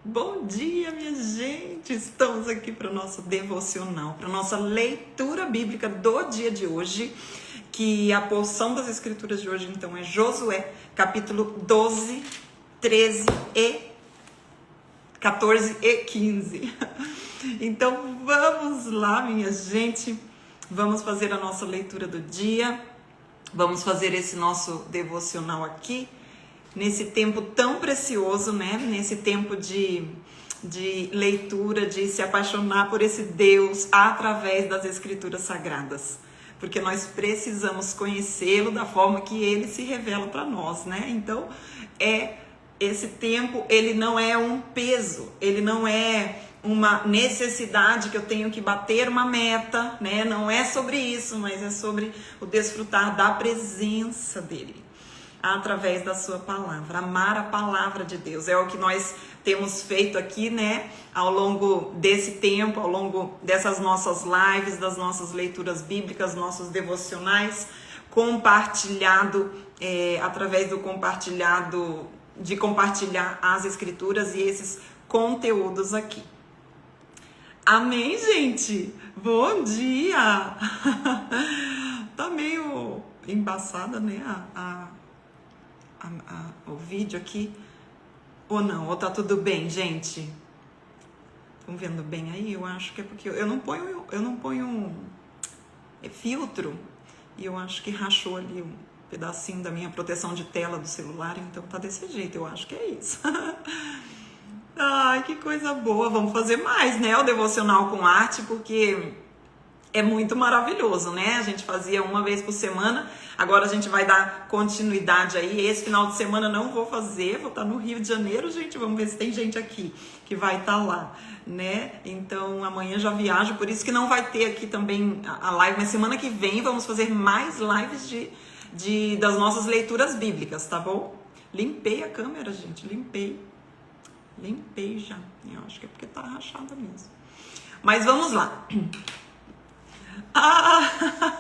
Bom dia, minha gente! Estamos aqui para o nosso devocional, para a nossa leitura bíblica do dia de hoje, que a porção das escrituras de hoje, então, é Josué, capítulo 12, 13 e 14 e 15. Então, vamos lá, minha gente, vamos fazer a nossa leitura do dia, vamos fazer esse nosso devocional aqui, nesse tempo tão precioso, né? Nesse tempo de leitura, de se apaixonar por esse Deus através das escrituras sagradas. Porque nós precisamos conhecê-lo da forma que ele se revela para nós, né? Então, esse tempo, ele não é um peso, ele não é uma necessidade que eu tenho que bater uma meta, né? Não é sobre isso, mas é sobre o desfrutar da presença dele através da sua palavra, amar a palavra de Deus. É o que nós temos feito aqui, né, ao longo desse tempo, ao longo dessas nossas lives, das nossas leituras bíblicas, nossos devocionais, compartilhado, através do compartilhado, de compartilhar as escrituras e esses conteúdos aqui. Amém, gente? Bom dia! Tá meio embaçada, né, o vídeo aqui, ou não, ou tá tudo bem, gente? Estão vendo bem aí? Eu acho que é porque eu não ponho filtro, e eu acho que rachou ali um pedacinho da minha proteção de tela do celular, então tá desse jeito, eu acho que é isso. Ai, que coisa boa, vamos fazer mais, né, o devocional com arte, porque é muito maravilhoso, né? A gente fazia uma vez por semana, agora a gente vai dar continuidade aí. Esse final de semana não vou fazer, vou estar no Rio de Janeiro, gente. Vamos ver se tem gente aqui que vai estar lá, né? Então amanhã já viajo, por isso que não vai ter aqui também a live, mas semana que vem vamos fazer mais lives das nossas leituras bíblicas, tá bom? Limpei a câmera, gente, limpei já. Eu acho que é porque tá rachada mesmo. Mas vamos lá.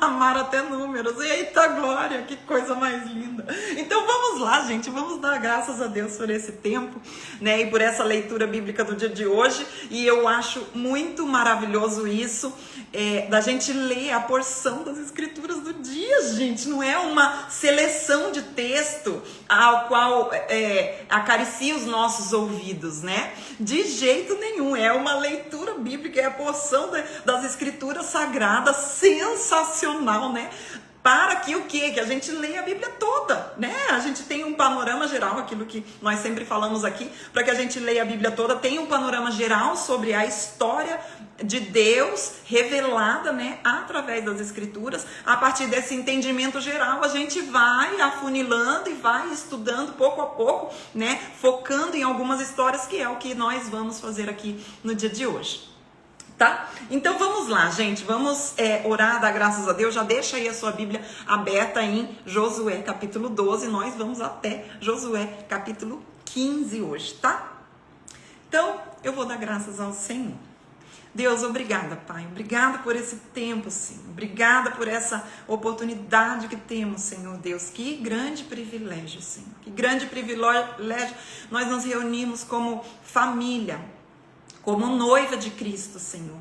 Amar até números. Eita glória, que coisa mais linda. Então vamos lá, gente, vamos dar graças a Deus por esse tempo, né, e por essa leitura bíblica do dia de hoje. E eu acho muito maravilhoso isso, da gente ler a porção das escrituras do dia, gente. Não é uma seleção de texto ao qual acaricia os nossos ouvidos, né? De jeito nenhum, é uma leitura bíblica, é a porção das escrituras sagradas, sensacional, né? Para que o quê? Que a gente leia a Bíblia toda, né? A gente tem um panorama geral, aquilo que nós sempre falamos aqui, para que a gente leia a Bíblia toda, tem um panorama geral sobre a história de Deus revelada, né, através das escrituras. A partir desse entendimento geral, a gente vai afunilando e vai estudando pouco a pouco, né, focando em algumas histórias, que é o que nós vamos fazer aqui no dia de hoje. Tá? Então vamos lá, gente, vamos orar, dar graças a Deus. Já deixa aí a sua Bíblia aberta em Josué capítulo 12, nós vamos até Josué capítulo 15 hoje, tá? Então eu vou dar graças ao Senhor. Deus, obrigada, Pai, obrigada por esse tempo, Senhor, obrigada por essa oportunidade que temos, Senhor Deus. Que grande privilégio, Senhor, que grande privilégio nós nos reunimos como família, como noiva de Cristo, Senhor,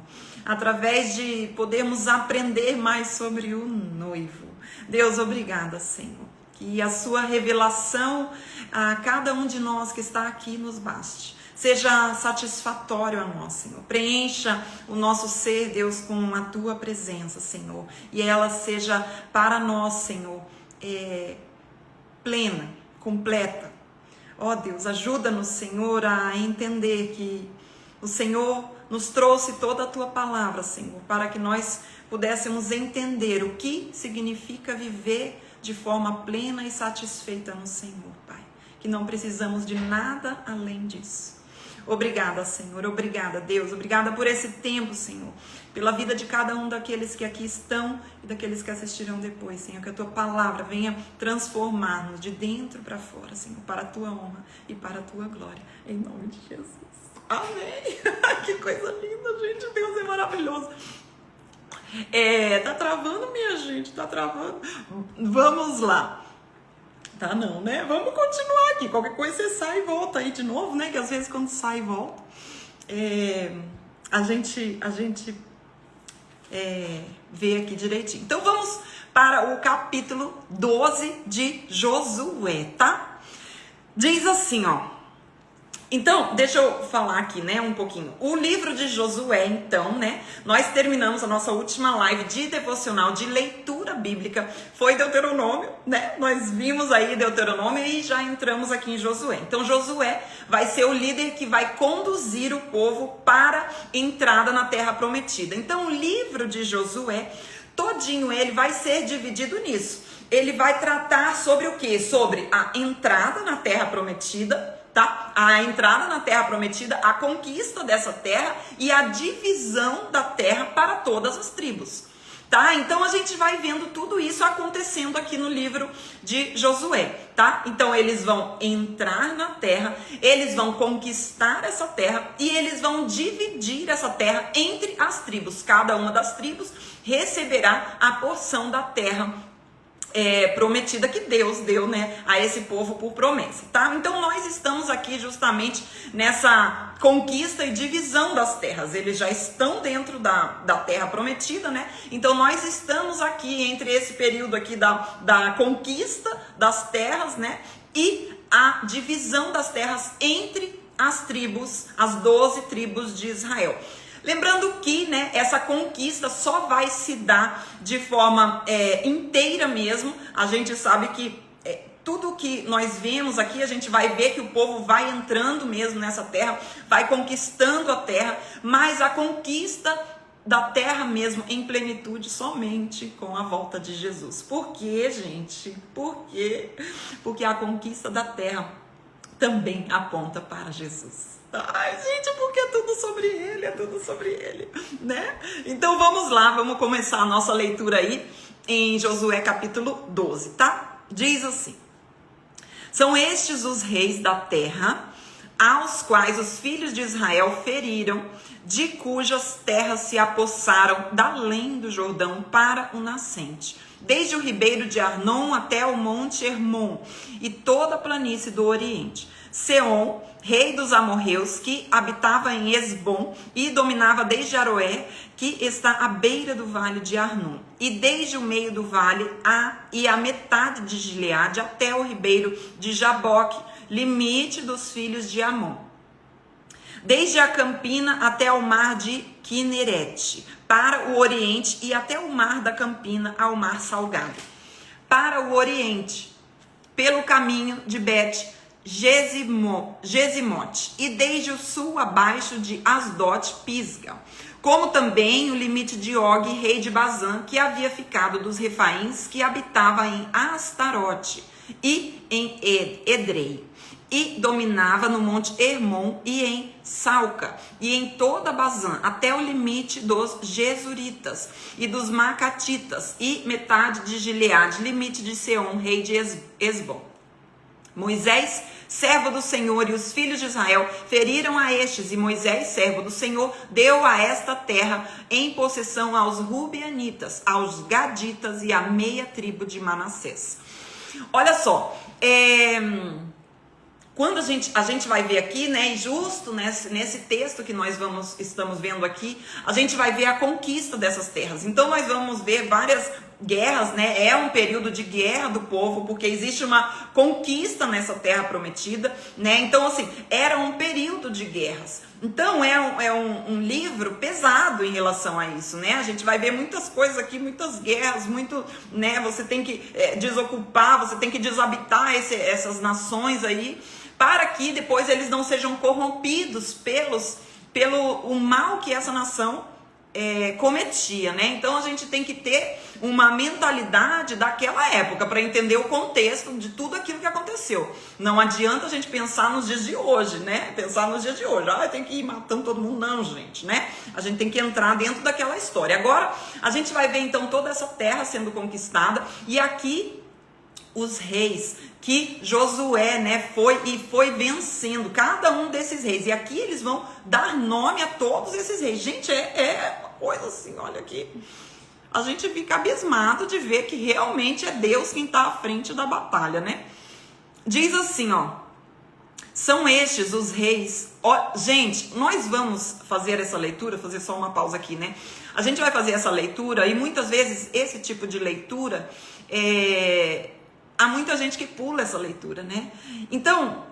através de podermos aprender mais sobre o noivo. Deus, obrigada, Senhor, que a sua revelação a cada um de nós que está aqui nos baste, seja satisfatório a nós, Senhor. Preencha o nosso ser, Deus, com a tua presença, Senhor, e ela seja para nós, Senhor, plena, completa. Ó Deus, ajuda-nos, Senhor, a entender que o Senhor nos trouxe toda a tua palavra, Senhor, para que nós pudéssemos entender o que significa viver de forma plena e satisfeita no Senhor, Pai. Que não precisamos de nada além disso. Obrigada, Senhor, obrigada, Deus, obrigada por esse tempo, Senhor, pela vida de cada um daqueles que aqui estão e daqueles que assistirão depois, Senhor, que a tua palavra venha transformar-nos de dentro para fora, Senhor, para a tua honra e para a tua glória, em nome de Jesus. Amém. Que coisa linda, gente. Deus é maravilhoso. Tá travando, minha gente. Tá travando. Vamos lá. Tá não, né? Vamos continuar aqui. Qualquer coisa você sai e volta aí de novo, né? Que às vezes quando sai e volta, a gente vê aqui direitinho. Então vamos para o capítulo 12 de Josué, tá? Diz assim, ó. Então, deixa eu falar aqui, né, um pouquinho. O livro de Josué, então, né, nós terminamos a nossa última live de devocional, de leitura bíblica, foi Deuteronômio, né, nós vimos aí Deuteronômio e já entramos aqui em Josué. Então, Josué vai ser o líder que vai conduzir o povo para entrada na terra prometida. Então, o livro de Josué, todinho ele vai ser dividido nisso. Ele vai tratar sobre o quê? Sobre a entrada na terra prometida, tá? A entrada na terra prometida, a conquista dessa terra e a divisão da terra para todas as tribos, tá? Então a gente vai vendo tudo isso acontecendo aqui no livro de Josué, tá? Então eles vão entrar na terra, eles vão conquistar essa terra e eles vão dividir essa terra entre as tribos. Cada uma das tribos receberá a porção da terra prometida que Deus deu, né, a esse povo por promessa, tá? Então nós estamos aqui justamente nessa conquista e divisão das terras. Eles já estão dentro da terra prometida, né? Então nós estamos aqui entre esse período aqui da conquista das terras, né, e a divisão das terras entre as tribos, as 12 tribos de Israel. Lembrando que, né, essa conquista só vai se dar de forma inteira mesmo. A gente sabe que tudo que nós vemos aqui, a gente vai ver que o povo vai entrando mesmo nessa terra, vai conquistando a terra, mas a conquista da terra mesmo em plenitude somente com a volta de Jesus. Por quê, gente? Por quê? Porque a conquista da terra também aponta para Jesus. Ai, gente, porque é tudo sobre ele, né? Então vamos lá, vamos começar a nossa leitura aí em Josué capítulo 12, tá? Diz assim: são estes os reis da terra, aos quais os filhos de Israel feriram, de cujas terras se apossaram da além do Jordão para o nascente, desde o ribeiro de Arnon até o monte Hermon e toda a planície do Oriente. Seom, rei dos amorreus, que habitava em Esbom e dominava desde Aroé, que está à beira do vale de Arnon, e desde o meio do vale e a metade de Gileade até o ribeiro de Jaboque, limite dos filhos de Amon. Desde a Campina até o mar de Quinerete, para o Oriente, e até o mar da Campina ao mar Salgado. Para o Oriente, pelo caminho de Gesimote, e desde o sul abaixo de Asdote, Pisga, como também o limite de Og, rei de Bazã, que havia ficado dos refaíns, que habitava em Astarote e em Edrei, e dominava no monte Hermon e em Salca, e em toda Bazã, até o limite dos Jesuritas e dos Macatitas, e metade de Gileade, limite de Seom, rei de Esbom. Moisés, servo do Senhor, e os filhos de Israel feriram a estes, e Moisés, servo do Senhor, deu a esta terra em possessão aos Rubianitas, aos Gaditas e à meia tribo de Manassés. Olha só, quando a gente vai ver aqui, né, e justo nesse texto que nós estamos vendo aqui, a gente vai ver a conquista dessas terras. Então nós vamos ver várias guerras, né? É um período de guerra do povo, porque existe uma conquista nessa terra prometida, né? Então, assim, era um período de guerras. Então, é um livro pesado em relação a isso, né? A gente vai ver muitas coisas aqui, muitas guerras, muito, né? Você tem que desocupar, você tem que desabitar essas nações aí, para que depois eles não sejam corrompidos pelo mal que essa nação cometia, né? Então a gente tem que ter uma mentalidade daquela época para entender o contexto de tudo aquilo que aconteceu. Não adianta a gente pensar nos dias de hoje, né? Pensar nos dias de hoje, tem que ir matando todo mundo, não, gente, né? A gente tem que entrar dentro daquela história. Agora a gente vai ver então toda essa terra sendo conquistada, e aqui os reis que Josué, né, foi vencendo, cada um desses reis, e aqui eles vão dar nome a todos esses reis. Gente, é uma coisa assim, olha aqui, a gente fica abismado de ver que realmente é Deus quem está à frente da batalha, né? Diz assim, ó. São estes os reis. Ó, gente, nós vamos fazer essa leitura, fazer só uma pausa aqui, né? A gente vai fazer essa leitura e muitas vezes esse tipo de leitura, há muita gente que pula essa leitura, né? Então,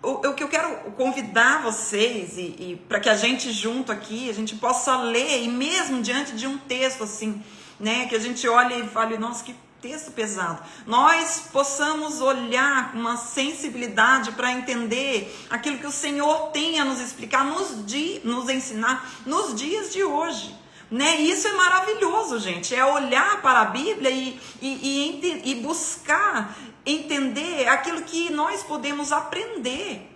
o que eu quero convidar vocês e para que a gente junto aqui, a gente possa ler, e mesmo diante de um texto assim, né? Que a gente olhe e fale, nossa, que texto pesado, nós possamos olhar com uma sensibilidade para entender aquilo que o Senhor tem a nos explicar, nos ensinar nos dias de hoje, né? E isso é maravilhoso, gente, é olhar para a Bíblia e buscar entender aquilo que nós podemos aprender,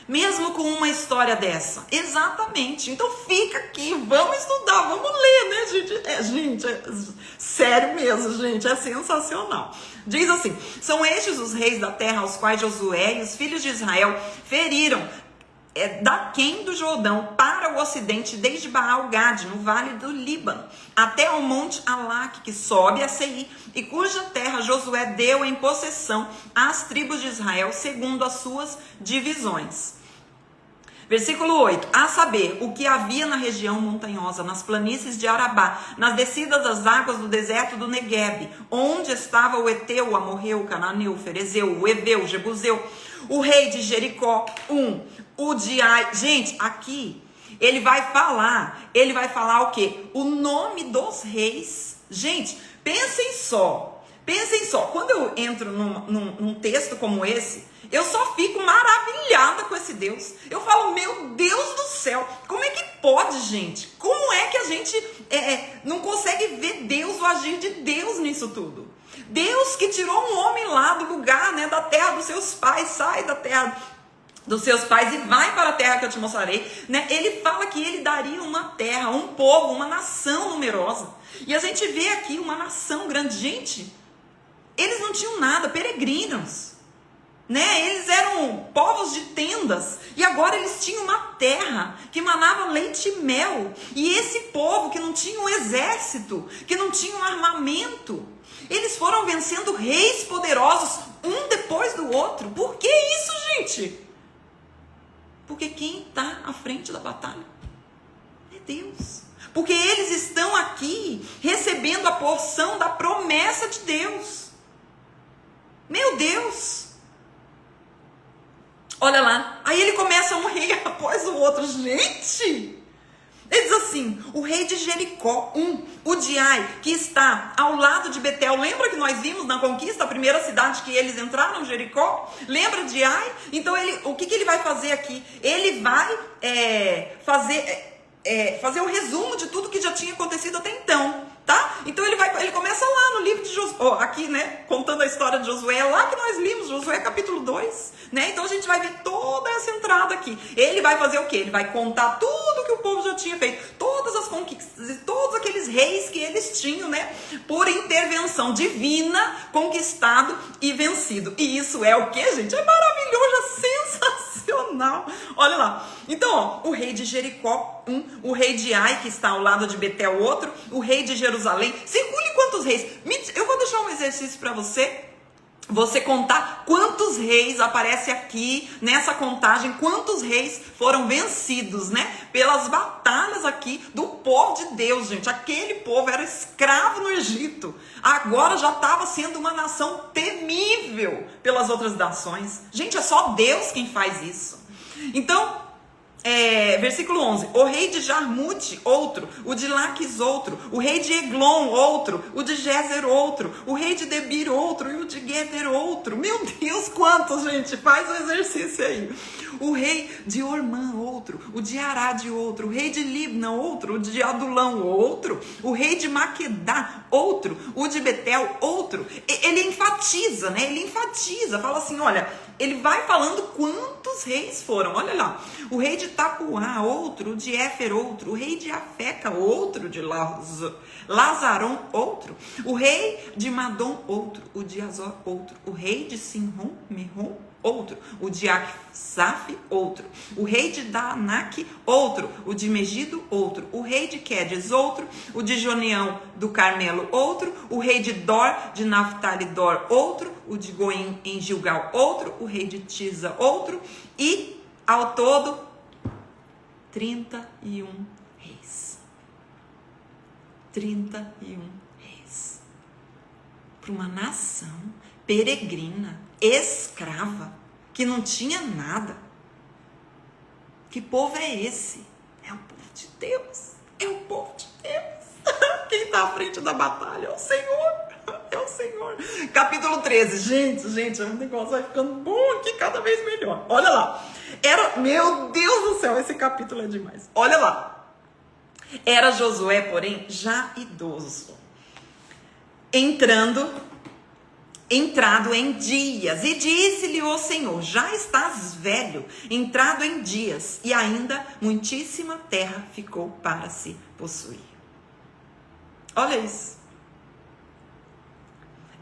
mesmo com uma história dessa. Exatamente. Então fica aqui, vamos estudar, vamos ler, né, gente? Sério mesmo, gente, é sensacional. Diz assim: são estes os reis da terra aos quais Josué e os filhos de Israel feriram daquém do Jordão para o ocidente, desde Baal-Gade, no vale do Líbano, até ao monte Alaque, que sobe a Seir, e cuja terra Josué deu em possessão às tribos de Israel, segundo as suas divisões. Versículo 8, a saber, o que havia na região montanhosa, nas planícies de Arabá, nas descidas das águas do deserto do Neguebe, onde estava o Eteu, o Amorreu, o Cananeu, o Ferezeu, o Eveu, o Jebuseu, o rei de Jericó, o de Ai. Gente, aqui ele vai falar o quê? O nome dos reis. Gente, pensem só, quando eu entro num texto como esse, eu só fico maravilhada com esse Deus. Eu falo, meu Deus do céu, como é que pode, gente? Como é que a gente não consegue ver Deus, o agir de Deus nisso tudo? Deus que tirou um homem lá do lugar, né, da terra dos seus pais, sai da terra dos seus pais e vai para a terra que eu te mostrarei, né? Ele fala que ele daria uma terra, um povo, uma nação numerosa. E a gente vê aqui uma nação grande. Gente, eles não tinham nada, peregrinos, né? Eles eram povos de tendas e agora eles tinham uma terra que manava leite e mel. E esse povo que não tinha um exército, que não tinha um armamento, eles foram vencendo reis poderosos, um depois do outro. Por que isso, gente? Porque quem está à frente da batalha é Deus. Porque eles estão aqui recebendo a porção da promessa de Deus. Meu Deus! Olha lá, aí ele começa um rei após o outro. Gente! Ele diz assim, o rei de Jericó, o de Ai, que está ao lado de Betel. Lembra que nós vimos na conquista, a primeira cidade que eles entraram, Jericó? Lembra de Ai? Então, o que ele vai fazer aqui? Ele vai fazer o resumo de tudo que já tinha acontecido até então. Tá? Então ele começa lá no livro de Josué, aqui, né, contando a história de Josué, lá que nós limos, Josué capítulo 2, né? Então a gente vai ver toda essa entrada aqui. Ele vai fazer o quê? Ele vai contar tudo que o povo já tinha feito, todas as conquistas e todos aqueles reis que eles tinham, né, por intervenção divina, conquistado e vencido. E isso é o quê, gente? É maravilhoso, é sensacional. Olha lá. Então, ó, o rei de Jericó, o rei de Ai, que está ao lado de Betel, outro, o rei de Jerusalém. Circule quantos reis. Eu vou deixar um exercício para você contar quantos reis aparece aqui nessa contagem, quantos reis foram vencidos, né, pelas batalhas aqui do povo de Deus, gente. Aquele povo era escravo no Egito, agora já estava sendo uma nação temível pelas outras nações. Gente, é só Deus quem faz isso. Então, versículo 11, o rei de Jarmute, outro, o de Laquis, outro, o rei de Eglon, outro, o de Gezer, outro, o rei de Debir, outro, e o de Geter, outro. Meu Deus, quantos, gente, faz o exercício aí. O rei de Ormã, outro, o de Arad, outro, o rei de Libna, outro, o de Adulão, outro, o rei de Maquedá, outro, o de Betel, outro. Ele enfatiza, né, fala assim, olha, ele vai falando quantos reis foram, olha lá, o rei de Tapuá, outro, o de Éfer, outro, o rei de Afeca, outro, de Lazaron, outro, o rei de Madom, outro, o de Azor, outro, o rei de Sinrom, Merrom, outro. O de Aksaf, outro. O rei de Danak, outro. O de Megido, outro. O rei de Quedes, outro. O de Joneão do Carmelo, outro. O rei de Dor, de Naphtali, Dor, outro. O de Goim em Gilgal, outro. O rei de Tisa, outro. E, ao todo, 31 reis. 31 reis. Para uma nação peregrina, escrava, que não tinha nada. Que povo é esse? É o povo de Deus. É o povo de Deus. Quem está à frente da batalha é o Senhor. É o Senhor. Capítulo 13. Gente, o negócio vai ficando bom aqui, cada vez melhor. Olha lá. Meu Deus do céu, esse capítulo é demais. Olha lá. Era Josué, porém, já idoso, entrado em dias, e disse-lhe o Senhor: já estás velho, entrado em dias, e ainda muitíssima terra ficou para se possuir. Olha isso.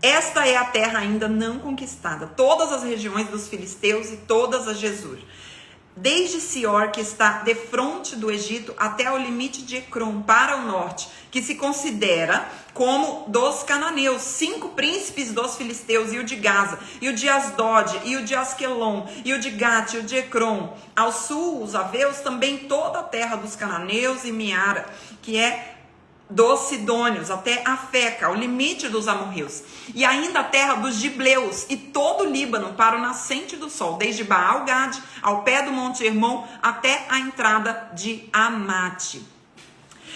Esta é a terra ainda não conquistada, todas as regiões dos filisteus e todas as Gesur, desde Sior, que está defronte do Egito, até o limite de Ecrom, para o norte, que se considera como dos cananeus, 5 príncipes dos filisteus, e o de Gaza, e o de Asdod, e o de Asquelon, e o de Gate, e o de Ecrom. Ao sul, os aveus, também toda a terra dos cananeus, e Miara, que é dos sidônios, até Afeca, o limite dos amorreus, e ainda a terra dos gibleus, e todo o Líbano para o nascente do sol, desde Baal-Gade, ao pé do Monte Hermon, até a entrada de Amate.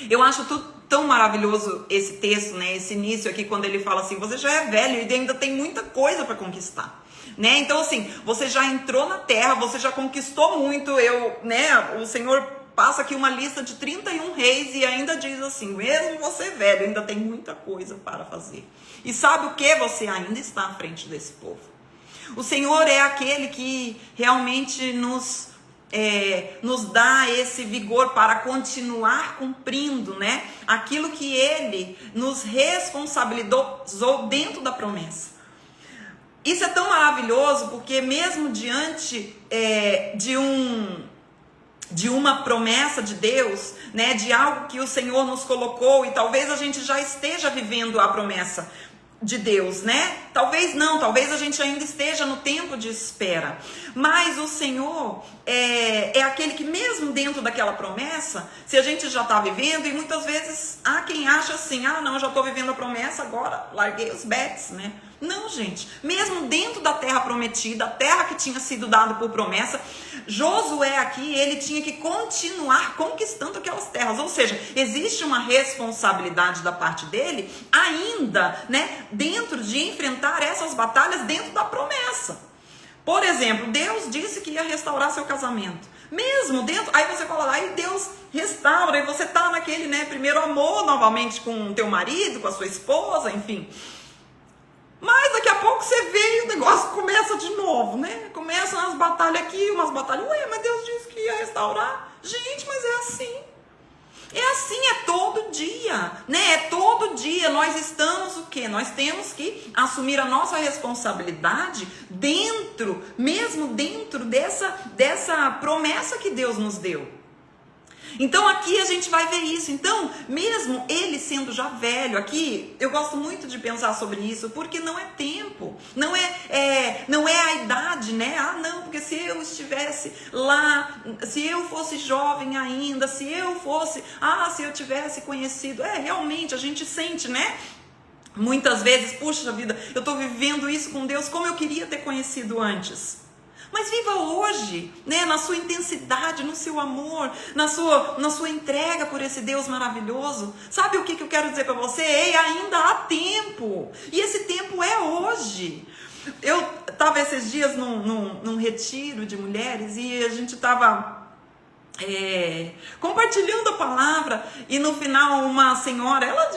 Eu acho tudo tão maravilhoso esse texto, né? Esse início aqui, quando ele fala assim: você já é velho e ainda tem muita coisa para conquistar, né? Então, assim, você já entrou na terra, você já conquistou muito. O Senhor passa aqui uma lista de 31 reis e ainda diz assim: mesmo você velho, ainda tem muita coisa para fazer. E sabe o que? Você ainda está à frente desse povo. O Senhor é aquele que realmente nos dá esse vigor para continuar cumprindo, né, aquilo que Ele nos responsabilizou dentro da promessa. Isso é tão maravilhoso, porque mesmo diante de uma promessa de Deus, né, de algo que o Senhor nos colocou, e talvez a gente já esteja vivendo a promessa de Deus, né? Talvez não, talvez a gente ainda esteja no tempo de espera, mas o Senhor é aquele que, mesmo dentro daquela promessa, se a gente já está vivendo, e muitas vezes há quem acha assim: ah, não, já estou vivendo a promessa, agora larguei os bets, né? Não, gente, mesmo dentro da terra prometida, a terra que tinha sido dada por promessa, Josué aqui, ele tinha que continuar conquistando aquelas terras, ou seja, existe uma responsabilidade da parte dele ainda, né, dentro de enfrentar essas batalhas dentro da promessa. Por exemplo, Deus disse que ia restaurar seu casamento, mesmo dentro, aí você fala lá, e Deus restaura, e você tá naquele, né, primeiro amor novamente com o teu marido, com a sua esposa, enfim. Mas daqui a pouco você vê e o negócio começa de novo, né? Começam umas batalhas aqui, umas batalhas. Ué, mas Deus disse que ia restaurar. Gente, mas é assim. É assim, é todo dia, né? É todo dia. Nós estamos o quê? Nós temos que assumir a nossa responsabilidade mesmo dentro dessa promessa que Deus nos deu. Então aqui a gente vai ver isso. Então, mesmo ele sendo já velho, aqui eu gosto muito de pensar sobre isso, porque não é tempo, não é a idade, né? Ah, não, porque se eu estivesse lá, se eu fosse jovem ainda, se eu tivesse conhecido, realmente a gente sente, né? Muitas vezes, puxa vida, eu estou vivendo isso com Deus, como eu queria ter conhecido antes. Mas viva hoje, né, na sua intensidade, no seu amor, na sua entrega por esse Deus maravilhoso. Sabe o que eu quero dizer para você? Ei, ainda há tempo. E esse tempo é hoje. Eu estava esses dias num retiro de mulheres e a gente estava compartilhando a palavra. E no final uma senhora, ela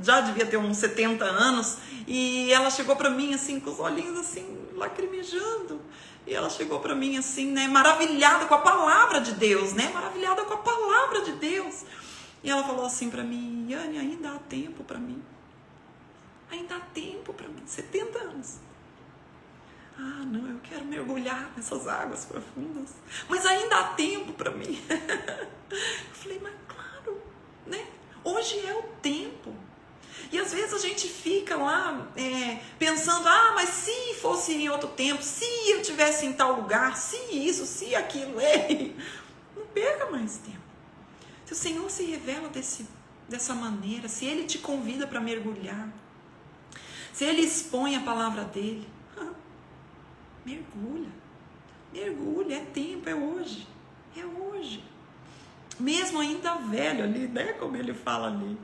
já devia ter uns 70 anos, e ela chegou para mim assim, com os olhinhos assim, lacrimejando. E ela chegou para mim assim, né, maravilhada com a palavra de Deus, né, maravilhada com a palavra de Deus. E ela falou assim para mim: Yane, ainda há tempo para mim. Ainda há tempo para mim, 70 anos. Ah, não, eu quero mergulhar nessas águas profundas. Mas ainda há tempo para mim. Eu falei, mas claro, né? Hoje é o tempo. E às vezes a gente fica lá pensando, mas se fosse em outro tempo, se eu tivesse em tal lugar, se isso, se aquilo. Não perca mais tempo. Se o Senhor se revela dessa maneira, se Ele te convida para mergulhar, se Ele expõe a palavra dEle, mergulha, mergulha, é tempo, é hoje, mesmo ainda velho ali, né, como ele fala ali,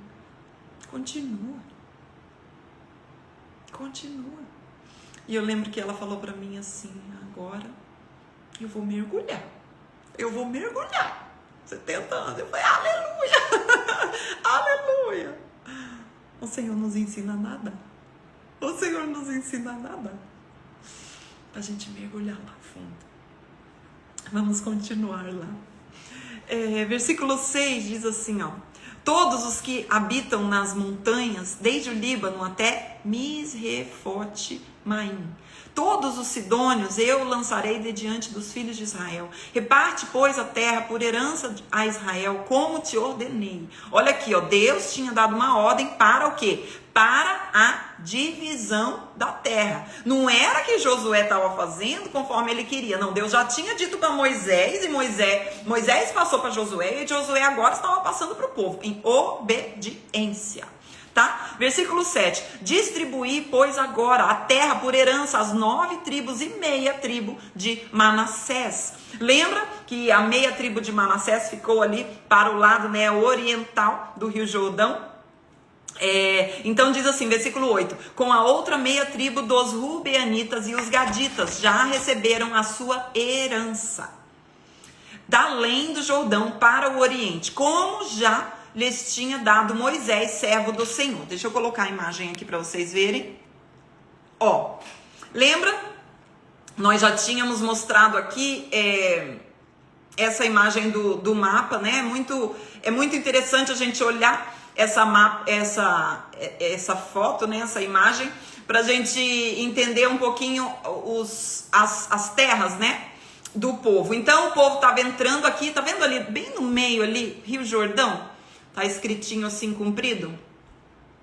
continua, e eu lembro que ela falou para mim assim, agora eu vou mergulhar, 70 anos, eu falei, aleluia, aleluia, o Senhor nos ensina nada, a gente mergulhar lá fundo. Vamos continuar lá. Versículo 6 diz assim, todos os que habitam nas montanhas, desde o Líbano até Misrefote-Maim, todos os sidônios eu lançarei de diante dos filhos de Israel. Reparte, pois, a terra por herança a Israel, como te ordenei. Olha aqui, Deus tinha dado uma ordem para o quê? Para a divisão da terra. Não era que Josué estava fazendo conforme ele queria. Não, Deus já tinha dito para Moisés, e Moisés passou para Josué, e Josué agora estava passando para o povo, em obediência. Tá? Versículo 7. Distribuí, pois, agora a terra por herança às 9 tribos e meia tribo de Manassés. Lembra que a meia tribo de Manassés ficou ali para o lado, né, oriental do Rio Jordão? Então diz assim, versículo 8, com a outra meia tribo dos Rubeanitas e os Gaditas já receberam a sua herança, da além do Jordão para o oriente, como já lhes tinha dado Moisés, servo do Senhor. Deixa eu colocar a imagem aqui para vocês verem. Lembra? Nós já tínhamos mostrado aqui essa imagem do mapa, né? É muito interessante a gente olhar essa foto, né? Essa imagem, para a gente entender um pouquinho as terras, né? Do povo. Então o povo estava entrando aqui, tá vendo ali, bem no meio ali, Rio Jordão? Tá escritinho assim, comprido.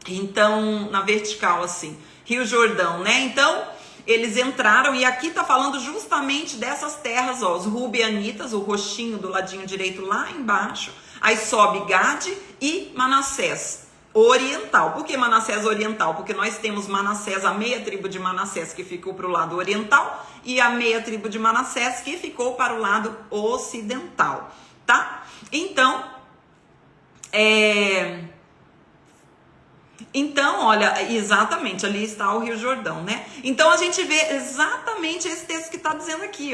Então, na vertical assim, Rio Jordão, né? Então, eles entraram e aqui tá falando justamente dessas terras, os Rubeanitas, o roxinho do ladinho direito lá embaixo. Aí sobe Gade e Manassés oriental. Por que Manassés oriental? Porque nós temos Manassés, a meia tribo de Manassés que ficou para o lado oriental e a meia tribo de Manassés que ficou para o lado ocidental, tá? Então, olha, exatamente, ali está o Rio Jordão, né? Então, a gente vê exatamente esse texto que está dizendo aqui,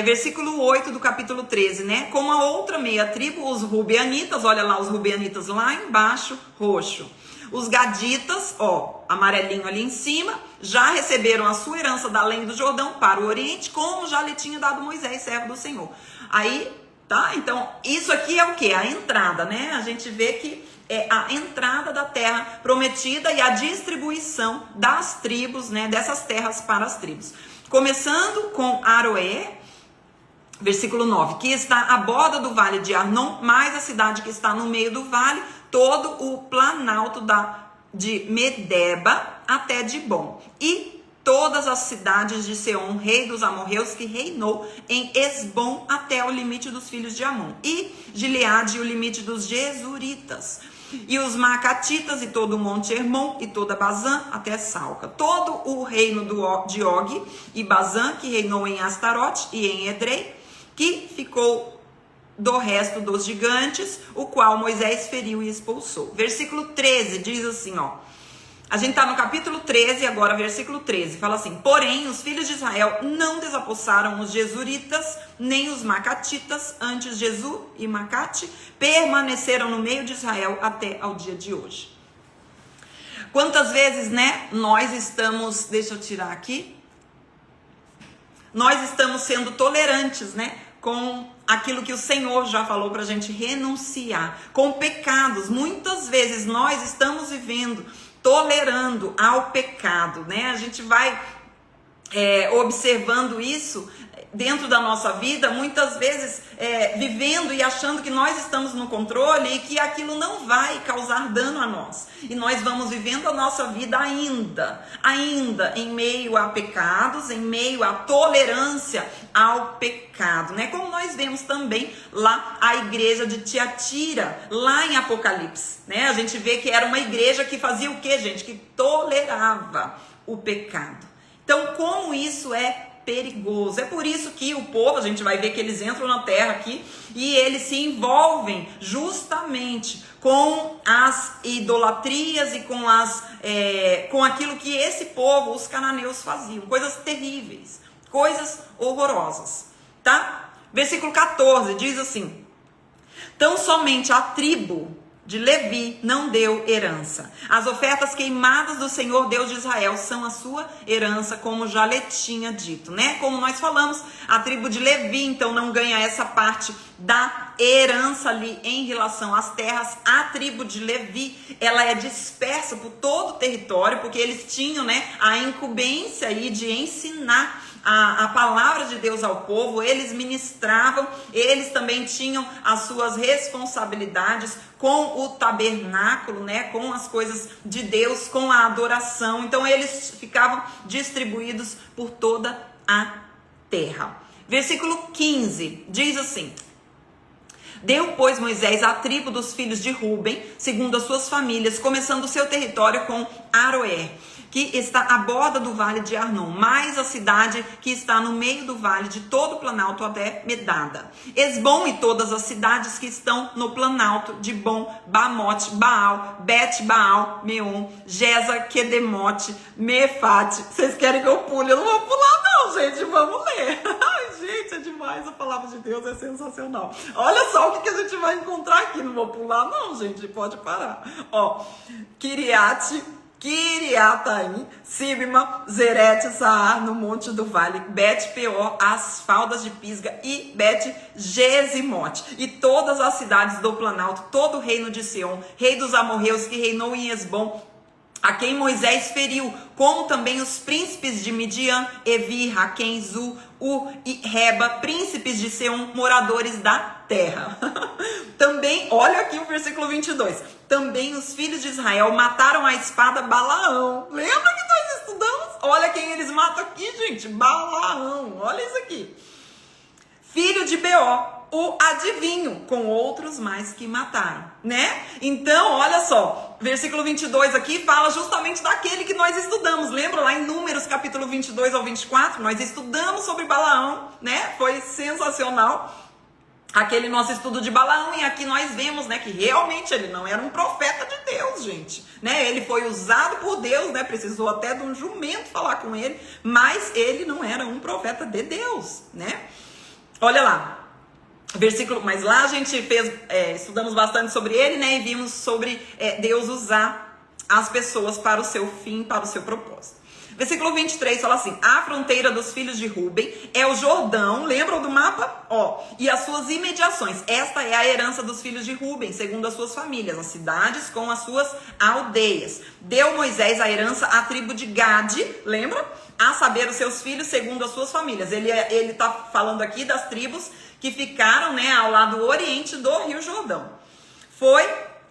versículo 8 do capítulo 13, né? Como a outra meia tribo, os Rubeanitas, olha lá os Rubeanitas lá embaixo, roxo. Os Gaditas, amarelinho ali em cima, já receberam a sua herança da além do Jordão para o oriente, como já lhe tinha dado Moisés, servo do Senhor. Aí, tá? Então, isso aqui é o quê? A entrada, né? A gente vê que é a entrada da terra prometida e a distribuição das tribos, né? Dessas terras para as tribos. Começando com Aroé, versículo 9, que está à borda do vale de Arnon, mais a cidade que está no meio do vale, todo o planalto de Medeba até Dibon, e todas as cidades de Seom, rei dos amorreus, que reinou em Esbom até o limite dos filhos de Amon, e Gileade, o limite dos Jesuritas, e os Macatitas, e todo o monte Hermon, e toda Bazã até Salca, todo o reino de Og e Bazã, que reinou em Astarote e em Edrei, que ficou do resto dos gigantes, o qual Moisés feriu e expulsou. Versículo 13 diz assim, a gente está no capítulo 13, agora versículo 13, fala assim, porém os filhos de Israel não desapossaram os Jesuritas, nem os Macatitas, antes Jesu e Macate permaneceram no meio de Israel até ao dia de hoje. Quantas vezes, né, nós estamos, deixa eu tirar aqui, nós estamos sendo tolerantes, né, com aquilo que o Senhor já falou para a gente renunciar, com pecados. Muitas vezes nós estamos vivendo, tolerando ao pecado, né? A gente vai observando isso dentro da nossa vida, muitas vezes vivendo e achando que nós estamos no controle e que aquilo não vai causar dano a nós. E nós vamos vivendo a nossa vida ainda em meio a pecados, em meio à tolerância ao pecado, né? Como nós vemos também lá a igreja de Tiatira, lá em Apocalipse, né? A gente vê que era uma igreja que fazia o quê, gente? Que tolerava o pecado. Então, como isso é perigoso. É por isso que o povo, a gente vai ver que eles entram na terra aqui e eles se envolvem justamente com as idolatrias e com aquilo que esse povo, os cananeus, faziam. Coisas terríveis, coisas horrorosas, tá? Versículo 14 diz assim: tão somente a tribo de Levi não deu herança. As ofertas queimadas do Senhor Deus de Israel são a sua herança, como já lhe tinha dito, né? Como nós falamos, a tribo de Levi então não ganha essa parte da herança ali em relação às terras. A tribo de Levi, ela é dispersa por todo o território, porque eles tinham, né, a incumbência aí de ensinar a palavra de Deus ao povo. Eles ministravam, eles também tinham as suas responsabilidades com o tabernáculo, né, com as coisas de Deus, com a adoração. Então eles ficavam distribuídos por toda a terra. Versículo 15 diz assim: deu, pois, Moisés a tribo dos filhos de Ruben, segundo as suas famílias, começando o seu território com Aroer, que está à borda do vale de Arnon, mais a cidade que está no meio do vale, de todo o planalto até Medada. Esbom e todas as cidades que estão no planalto de Bom, Bamote, Baal, Bet-Baal, Meon, Geza, Quedemote, Mefate. Vocês querem que eu pule? Eu não vou pular não, gente, vamos ler. Ai, gente, é demais, a palavra de Deus é sensacional. Olha só o que a gente vai encontrar aqui, não vou pular não, gente, pode parar. Ó, Kiriataim, Sibma, Zerete, Saar, no monte do vale, Bet-Peor, as faldas de Pisga e Bet-Gesimote, e todas as cidades do planalto, todo o reino de Seom, rei dos amorreus, que reinou em Esbom, a quem Moisés feriu, como também os príncipes de Midian, Evi, Raquém, Zu, e Reba, príncipes de Seom, moradores da terra. Também, olha aqui o versículo 22. Também os filhos de Israel mataram a espada Balaão. Lembra que nós estudamos? Olha quem eles matam aqui, gente. Balaão. Olha isso aqui. Filho de Beó, o adivinho, com outros mais que mataram, né? Então, olha só, versículo 22 aqui fala justamente daquele que nós estudamos. Lembra lá em Números, capítulo 22 ao 24? Nós estudamos sobre Balaão, né? Foi sensacional aquele nosso estudo de Balaão, e aqui nós vemos, né, que realmente ele não era um profeta de Deus, gente, né? Ele foi usado por Deus, né? Precisou até de um jumento falar com ele, mas ele não era um profeta de Deus, né? Olha lá, versículo, mas lá a gente estudamos bastante sobre ele, né? E vimos sobre Deus usar as pessoas para o seu fim, para o seu propósito. Versículo 23 fala assim: a fronteira dos filhos de Ruben é o Jordão, lembram do mapa? Ó, e as suas imediações. Esta é a herança dos filhos de Ruben, segundo as suas famílias, as cidades com as suas aldeias. Deu Moisés a herança à tribo de Gade, lembra? A saber, os seus filhos segundo as suas famílias. Ele está falando aqui das tribos que ficaram, né, ao lado oriente do Rio Jordão.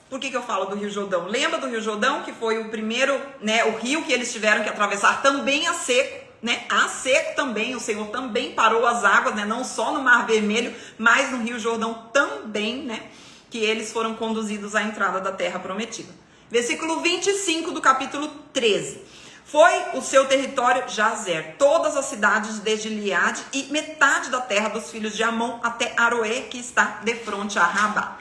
Por que eu falo do Rio Jordão? Lembra do Rio Jordão, que foi o primeiro, né, o rio que eles tiveram que atravessar também a seco, né? A seco também, o Senhor também parou as águas, né? Não só no Mar Vermelho, mas no Rio Jordão também, né? Que eles foram conduzidos à entrada da terra prometida. Versículo 25 do capítulo 13. Foi o seu território Jazer, todas as cidades desde Gileade e metade da terra dos filhos de Amon até Aroê, que está de frente a Rabá.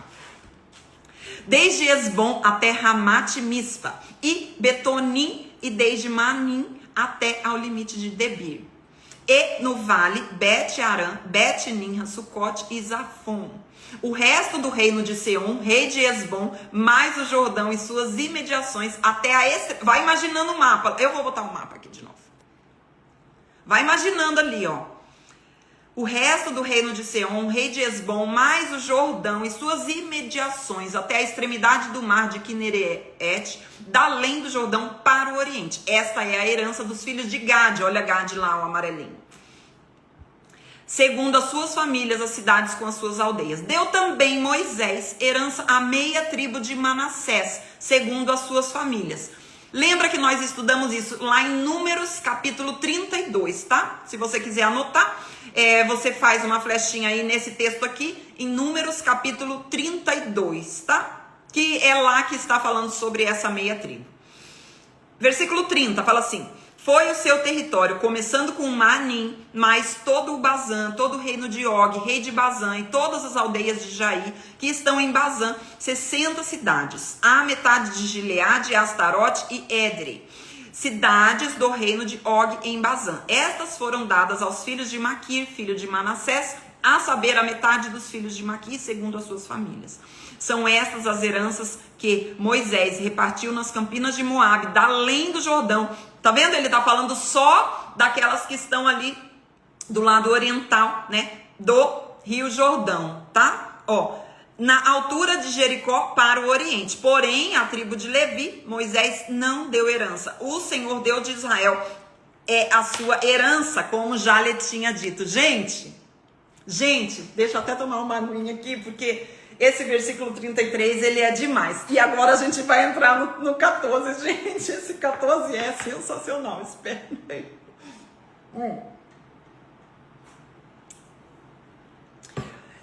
Desde Esbom até Ramate Mispa, e Betonim, e desde Manim até ao limite de Debir. E no vale, Bet-Aram, Bet-Nimra, Sucote e Zafon. O resto do reino de Seom, rei de Esbom, mais o Jordão e suas imediações, até a vai imaginando o mapa. Eu vou botar o mapa aqui de novo. Vai imaginando ali, ó. o resto do reino de Seom, rei de Hesbom, mais o Jordão e suas imediações, até a extremidade do mar de Quinerete, da além do Jordão para o oriente. Esta é a herança dos filhos de Gade. Olha Gade lá, o amarelinho. Segundo as suas famílias, as cidades com as suas aldeias. Deu também Moisés herança à meia tribo de Manassés, segundo as suas famílias. Lembra que nós estudamos isso lá em Números, capítulo 32, tá? Se você quiser anotar, você faz uma flechinha aí nesse texto aqui, em Números, capítulo 32, tá? Que é lá que está falando sobre essa meia tribo. Versículo 30, fala assim: foi o seu território, começando com Manim, mais todo o Bazã, todo o reino de Og, rei de Bazã, e todas as aldeias de Jair, que estão em Bazã, 60 cidades. A metade de Gileade, Astarote e Edrei, cidades do reino de Og em Bazã. Estas foram dadas aos filhos de Maquir, filho de Manassés, a saber, a metade dos filhos de Maquir, segundo as suas famílias. São estas as heranças que Moisés repartiu nas campinas de Moabe, da além do Jordão. Tá vendo? Ele tá falando só daquelas que estão ali do lado oriental, né? Do Rio Jordão, tá? Ó, na altura de Jericó para o oriente. Porém, a tribo de Levi, Moisés não deu herança. O Senhor Deus de Israel é a sua herança, como já lhe tinha dito. Gente, deixa eu até tomar uma aguinha aqui, porque esse versículo 33, ele é demais. E agora a gente vai entrar no 14. Gente, esse 14 é sensacional. Espera aí.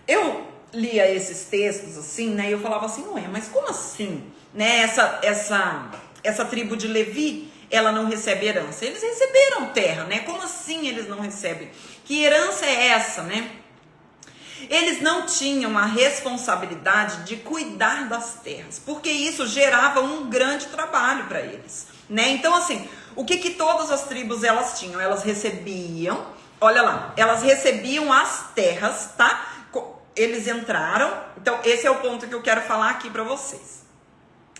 Eu lia esses textos assim, né? E eu falava assim, ué, mas como assim? Né? Essa tribo de Levi, ela não recebe herança. Eles receberam terra, né? Como assim eles não recebem? Que herança é essa, né? Eles não tinham a responsabilidade de cuidar das terras, porque isso gerava um grande trabalho para eles, né? Então, assim, o que todas as tribos elas tinham? Elas recebiam, olha lá, elas recebiam as terras, tá? Eles entraram, então esse é o ponto que eu quero falar aqui para vocês.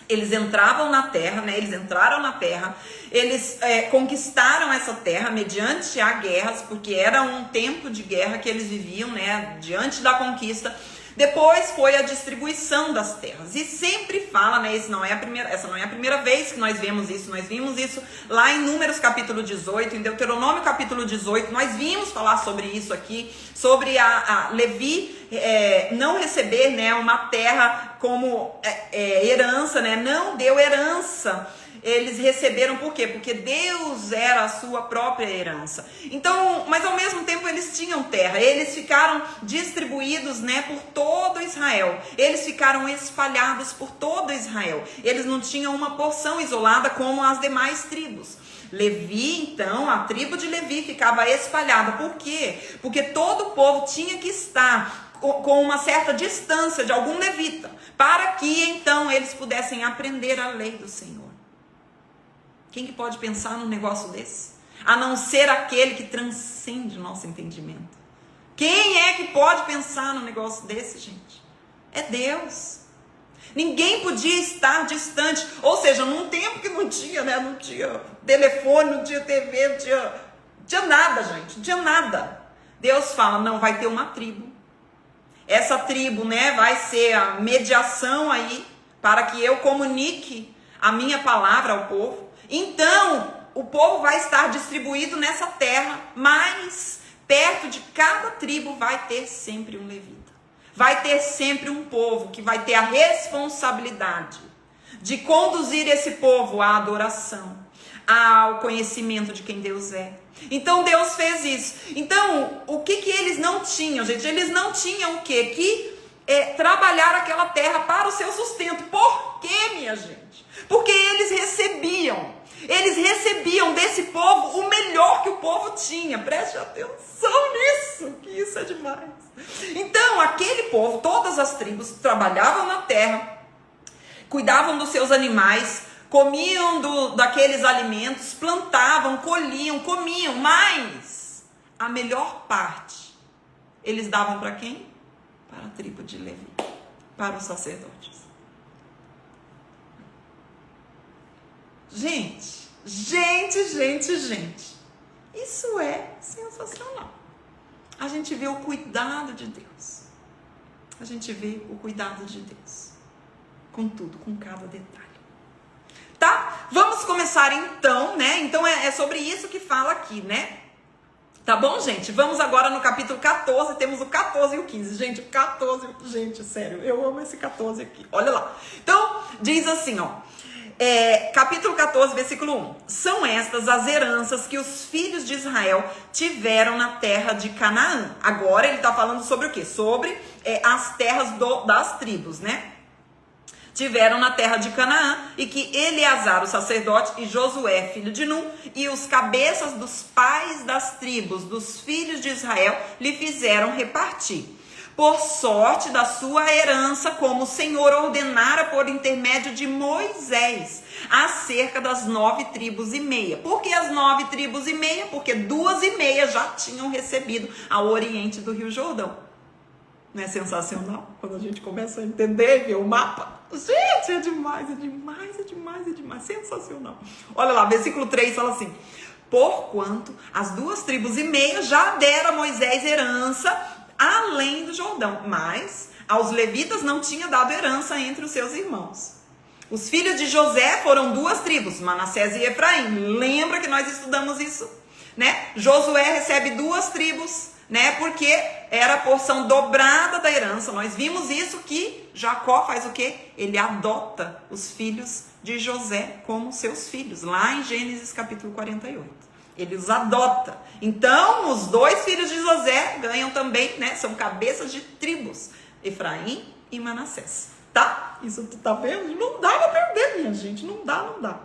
Eles entravam na terra, né? Eles entraram na terra, eles conquistaram essa terra mediante a guerras, porque era um tempo de guerra que eles viviam, né? Diante da conquista. Depois foi a distribuição das terras. E sempre fala, né? Essa não é a primeira vez que nós vemos isso. Nós vimos isso lá em Números capítulo 18, em Deuteronômio capítulo 18. Nós vimos falar sobre isso aqui, sobre a Levi não receber, né, uma terra como herança, né? Não deu herança. Eles receberam por quê? Porque Deus era a sua própria herança. Então, mas ao mesmo tempo eles tinham terra. Eles ficaram distribuídos, né, por todo Israel. Eles ficaram espalhados por todo Israel. Eles não tinham uma porção isolada como as demais tribos. Levi, então, a tribo de Levi ficava espalhada. Por quê? Porque todo o povo tinha que estar com uma certa distância de algum levita, para que então eles pudessem aprender a lei do Senhor. Quem que pode pensar num negócio desse? A não ser aquele que transcende o nosso entendimento. Quem é que pode pensar num negócio desse, gente? É Deus. Ninguém podia estar distante. Ou seja, num tempo que não tinha, né? Não tinha telefone, não tinha TV, não tinha nada, gente. Não tinha nada. Deus fala, não, vai ter uma tribo. Essa tribo, né, vai ser a mediação aí para que eu comunique a minha palavra ao povo. Então, o povo vai estar distribuído nessa terra, mas perto de cada tribo vai ter sempre um levita. Vai ter sempre um povo que vai ter a responsabilidade de conduzir esse povo à adoração, ao conhecimento de quem Deus é. Então Deus fez isso. Então, o que eles não tinham, gente? Eles não tinham o quê? Trabalhar aquela terra para o seu sustento. Por quê, minha gente? Porque eles recebiam desse povo o melhor que o povo tinha. Preste atenção nisso, que isso é demais. Então, aquele povo, todas as tribos, trabalhavam na terra, cuidavam dos seus animais, comiam daqueles alimentos, plantavam, colhiam, comiam, mas a melhor parte eles davam para quem? Para a tribo de Levi, para os sacerdotes. Gente, isso é sensacional. a gente vê o cuidado de Deus. A gente vê o cuidado de Deus. Com tudo, com cada detalhe. Tá? Vamos começar então, né? Então é sobre isso que fala aqui, né? Tá bom, gente? Vamos agora no capítulo 14, temos o 14 e o 15. Gente, o 14, gente, sério, eu amo esse 14 aqui. Olha lá. Então, diz assim, ó. Capítulo 14, versículo 1. São estas as heranças que os filhos de Israel tiveram na terra de Canaã. Agora ele tá falando sobre o quê? Sobre as terras das tribos, né? Tiveram na terra de Canaã, e que Eleazar, o sacerdote, e Josué, filho de Num, e os cabeças dos pais das tribos dos filhos de Israel lhe fizeram repartir, por sorte da sua herança, como o Senhor ordenara por intermédio de Moisés, acerca das 9 tribos e meia. Por que as 9 tribos e meia? Porque 2 e meia já tinham recebido ao oriente do Rio Jordão. Não é sensacional? Quando a gente começa a entender, ver o mapa. Gente, é demais, é demais, é demais, é demais. Sensacional. Olha lá, versículo 3 fala assim: porquanto as 2 tribos e meia já deram a Moisés herança além do Jordão, mas aos levitas não tinha dado herança entre os seus irmãos. Os filhos de José foram 2 tribos, Manassés e Efraim. Lembra que nós estudamos isso, né? Josué recebe 2 tribos, né? Porque era a porção dobrada da herança. Nós vimos isso, que Jacó faz o quê? Ele adota os filhos de José como seus filhos, lá em Gênesis capítulo 48. Ele os adota. Então, os 2 filhos de José ganham também, né? São cabeças de tribos, Efraim e Manassés. Tá? Isso tu tá vendo? Não dá pra perder, minha gente. Não dá.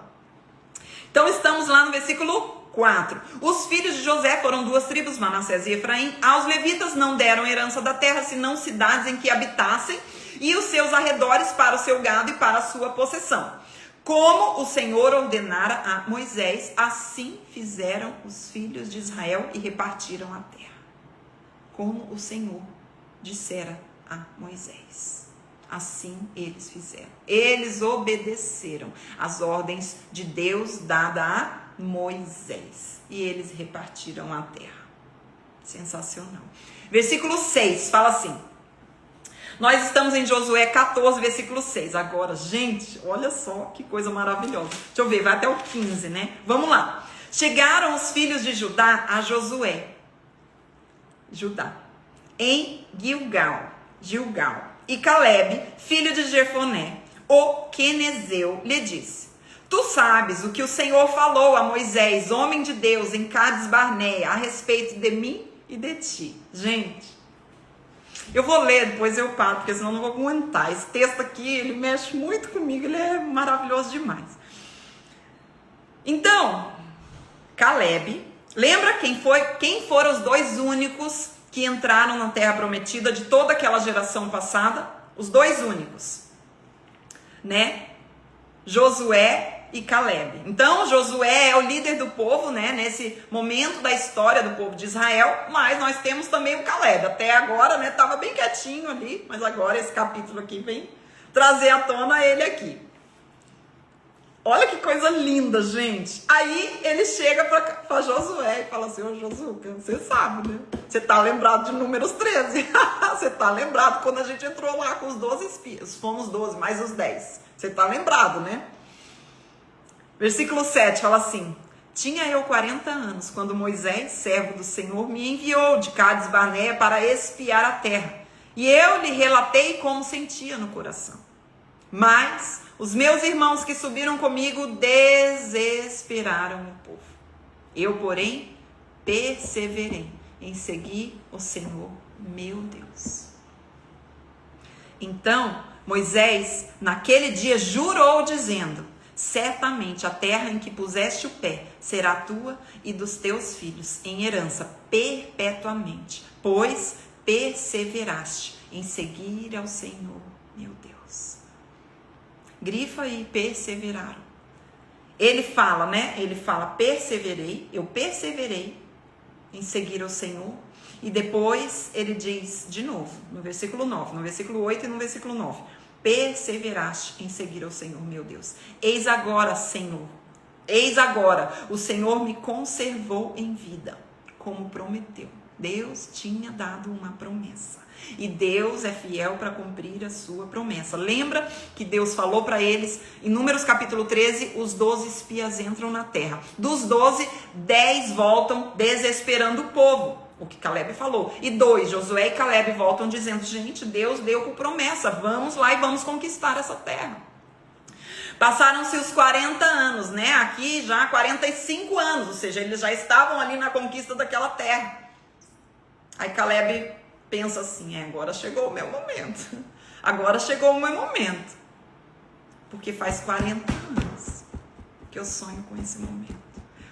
Então, estamos lá no versículo 4. Os filhos de José foram 2 tribos, Manassés e Efraim. Aos levitas não deram herança da terra, senão cidades em que habitassem, e os seus arredores para o seu gado e para a sua possessão. Como o Senhor ordenara a Moisés, assim fizeram os filhos de Israel e repartiram a terra. Como o Senhor dissera a Moisés, assim eles fizeram. Eles obedeceram às ordens de Deus dada a Moisés, e eles repartiram a terra. Sensacional. Versículo 6 fala assim: nós estamos em Josué 14, versículo 6. Agora, gente, olha só que coisa maravilhosa. Deixa eu ver, vai até o 15, né? Vamos lá. Chegaram os filhos de Judá a Josué, em Gilgal, e Calebe, filho de Jefoné, o quenezeu, lhe disse: tu sabes o que o Senhor falou a Moisés, homem de Deus, em Cades Barneia, a respeito de mim e de ti. Gente, eu vou ler, depois eu paro, porque senão não vou aguentar. Esse texto aqui, ele mexe muito comigo, ele é maravilhoso demais. Então, Calebe, lembra quem foram os 2 únicos que entraram na terra prometida de toda aquela geração passada? Os 2 únicos, né? Josué e Calebe. Então, Josué é o líder do povo, né, nesse momento da história do povo de Israel, mas nós temos também o Calebe. Até agora, né, tava bem quietinho ali, mas agora esse capítulo aqui vem trazer à tona ele aqui. Olha que coisa linda, gente. Aí ele chega para Josué e fala assim: ô Josué, você sabe, né? Você tá lembrado de Números 13. Você tá lembrado quando a gente entrou lá com os 12 espias. Fomos 12, mais os 10. Você tá lembrado, né? Versículo 7 fala assim: tinha eu 40 anos, quando Moisés, servo do Senhor, me enviou de Cades Barneia para espiar a terra. E eu lhe relatei como sentia no coração. Mas os meus irmãos que subiram comigo desesperaram o povo. Eu, porém, perseverei em seguir o Senhor, meu Deus. Então, Moisés, naquele dia, jurou, dizendo: certamente a terra em que puseste o pé será tua e dos teus filhos em herança perpetuamente, pois perseveraste em seguir ao Senhor, meu Deus. Grifa aí, perseveraram. Ele fala, né? Ele fala: perseverei, eu perseverei em seguir ao Senhor. E depois ele diz de novo, no versículo 9, no versículo 8 e no versículo 9: perseveraste em seguir ao Senhor, meu Deus. Eis agora, Senhor, eis agora, o Senhor me conservou em vida, como prometeu. Deus tinha dado uma promessa. E Deus é fiel para cumprir a sua promessa. Lembra que Deus falou para eles, em Números capítulo 13, os 12 espias entram na terra. Dos 12, 10 voltam desesperando o povo, o que Caleb falou. E 2, Josué e Caleb, voltam dizendo, gente, Deus deu por promessa, vamos lá e vamos conquistar essa terra. Passaram-se os 40 anos, né? Aqui já 45 anos, ou seja, eles já estavam ali na conquista daquela terra. Aí Caleb pensa assim, agora chegou o meu momento. Agora chegou o meu momento. Porque faz 40 anos que eu sonho com esse momento.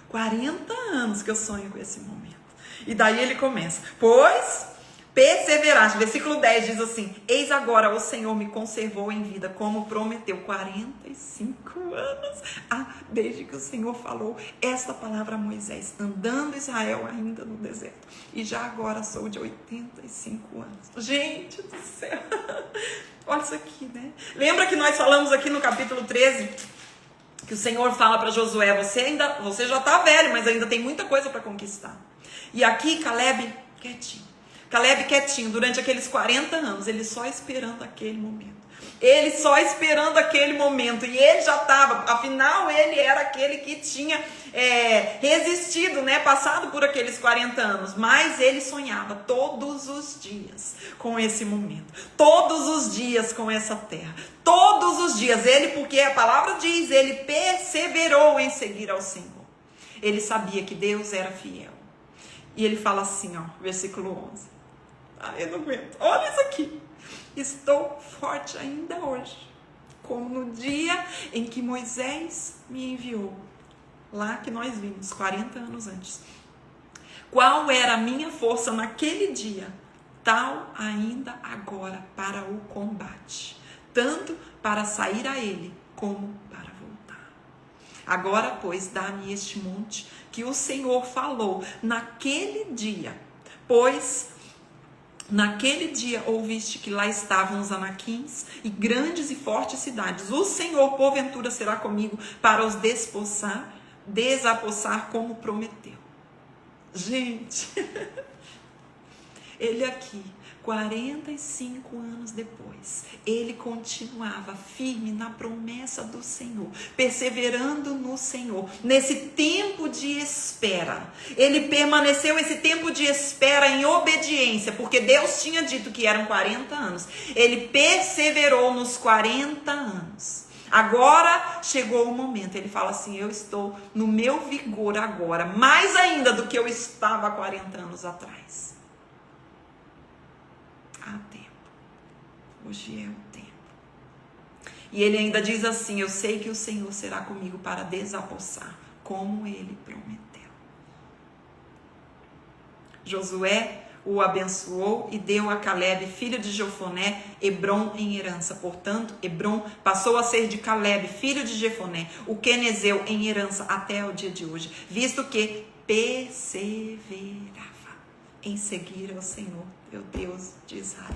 40 anos que eu sonho com esse momento. E daí ele começa, pois perseveraste. Versículo 10 diz assim, eis agora o Senhor me conservou em vida, como prometeu. 45 anos, desde que o Senhor falou esta palavra a Moisés, andando Israel ainda no deserto. E já agora sou de 85 anos. Gente do céu, olha isso aqui, né? Lembra que nós falamos aqui no capítulo 13, que o Senhor fala para Josué, você já está velho, mas ainda tem muita coisa para conquistar. E aqui Caleb quietinho, durante aqueles 40 anos, ele só esperando aquele momento. Ele só esperando aquele momento. E ele já estava, afinal, ele era aquele que tinha resistido, né? Passado por aqueles 40 anos. Mas ele sonhava todos os dias com esse momento. Todos os dias com essa terra. Todos os dias. Ele, porque a palavra diz, ele perseverou em seguir ao Senhor. Ele sabia que Deus era fiel. E ele fala assim, versículo 11. Eu não aguento. Olha isso aqui. Estou forte ainda hoje, como no dia em que Moisés me enviou. Lá que nós vimos, 40 anos antes. Qual era a minha força naquele dia? Tal ainda agora para o combate. Tanto para sair a ele, como para voltar. Agora, pois, dá-me este monte que o Senhor falou naquele dia. Pois naquele dia ouviste que lá estavam os anaquins e grandes e fortes cidades. O Senhor, porventura, será comigo para os desapossar como prometeu. Gente, ele aqui, 45 anos depois, ele continuava firme na promessa do Senhor, perseverando no Senhor, nesse tempo de espera. Ele permaneceu esse tempo de espera em obediência, porque Deus tinha dito que eram 40 anos. Ele perseverou nos 40 anos. Agora chegou o momento, ele fala assim, eu estou no meu vigor agora, mais ainda do que eu estava há 40 anos atrás. Há tempo. Hoje é o tempo. E ele ainda diz assim, eu sei que o Senhor será comigo para desapossar, como ele prometeu. Josué o abençoou e deu a Caleb, filho de Jefoné, Hebrom em herança. Portanto, Hebrom passou a ser de Caleb, filho de Jefoné, o quenezeu, em herança até o dia de hoje, visto que perseverava em seguir ao Senhor, teu Deus de Israel.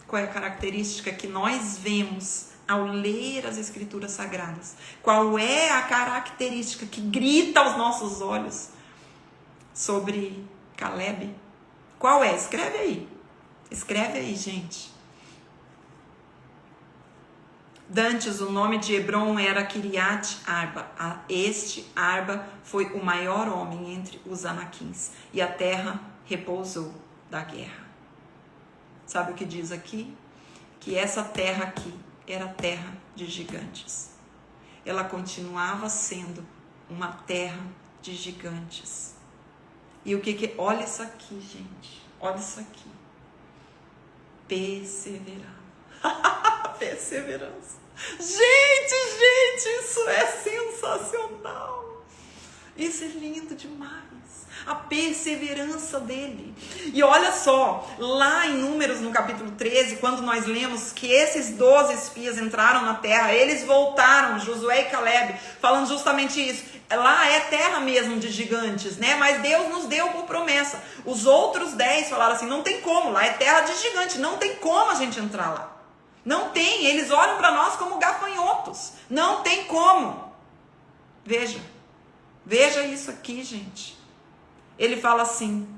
Qual é a característica que nós vemos ao ler as Escrituras Sagradas? Qual é a característica que grita aos nossos olhos sobre Caleb? Qual é? Escreve aí. Escreve aí, gente. Dantes, o nome de Hebrom era Kiriat Arba. Este Arba foi o maior homem entre os anaquins, e a terra repousou da guerra. Sabe o que diz aqui? Que essa terra aqui era a terra de gigantes. Ela continuava sendo uma terra de gigantes. E o que olha isso aqui, gente. Olha isso aqui. Perseverar. Perseverança. Gente, isso é sensacional. Isso é lindo demais. A perseverança dele. E olha só, lá em Números, no capítulo 13, quando nós lemos que esses 12 espias entraram na terra, eles voltaram, Josué e Caleb, falando justamente isso. Lá é terra mesmo de gigantes, né? Mas Deus nos deu por promessa. Os outros 10 falaram assim, não tem como, lá é terra de gigante, não tem como a gente entrar lá. Não tem, eles olham para nós como gafanhotos. Não tem como. Veja isso aqui, gente. ele fala assim,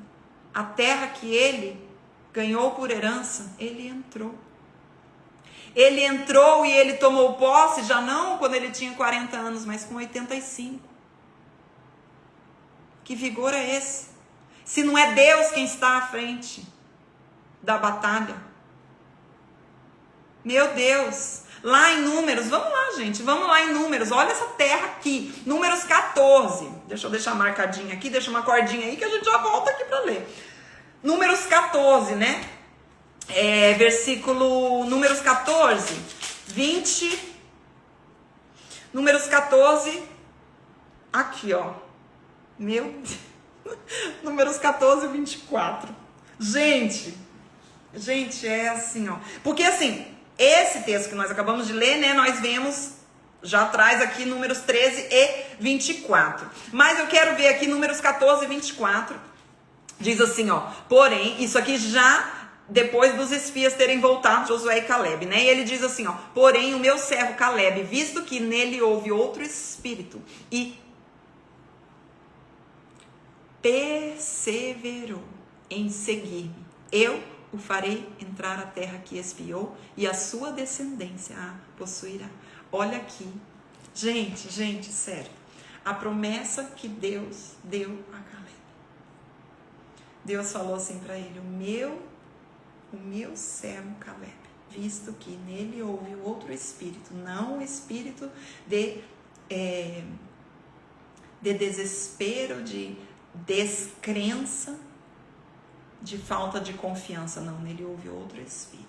a terra que ele ganhou por herança, ele entrou. Ele entrou e ele tomou posse, já não quando ele tinha 40 anos, mas com 85. Que vigor é esse? Se não é Deus quem está à frente da batalha. Meu Deus. Lá em Números, vamos lá, gente, vamos lá em Números. Olha essa terra aqui, Números 14. Deixa eu deixar marcadinho aqui, deixa uma cordinha aí que a gente já volta aqui para ler. Números 14, né? Versículo, Números 14, 20. Números 14, aqui, ó. Meu Deus. Números 14, 24. Gente, é assim, ó. Porque assim, esse texto que nós acabamos de ler, né? Nós vemos, já traz aqui Números 13 e 24. Mas eu quero ver aqui Números 14 e 24. Diz assim, ó. Porém, isso aqui já depois dos espias terem voltado, Josué e Caleb, né? E ele diz assim, ó. Porém, o meu servo Caleb, visto que nele houve outro espírito e perseverou em seguir-me, eu o farei entrar à terra que espiou e a sua descendência a possuirá. Olha aqui. Gente, sério. A promessa que Deus deu a Caleb. Deus falou assim para ele, o meu servo Caleb, visto que nele houve outro espírito, não o espírito de desespero, de descrença, de falta de confiança, não, nele houve outro espírito.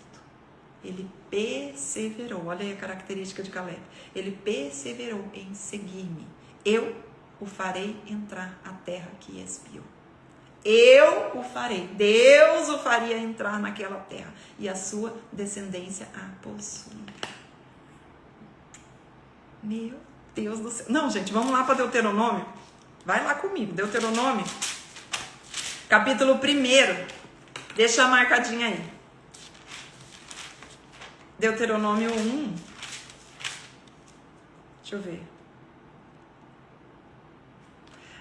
Ele perseverou, olha aí a característica de Caleb, ele perseverou em seguir-me, eu o farei entrar à terra que espiou. Eu o farei, Deus o faria entrar naquela terra e a sua descendência a possuir. Meu Deus do céu. Não, gente, vamos lá para Deuteronômio. Vai lá comigo, Deuteronômio, capítulo 1. Deixa marcadinha aí. Deuteronômio 1. Deixa eu ver.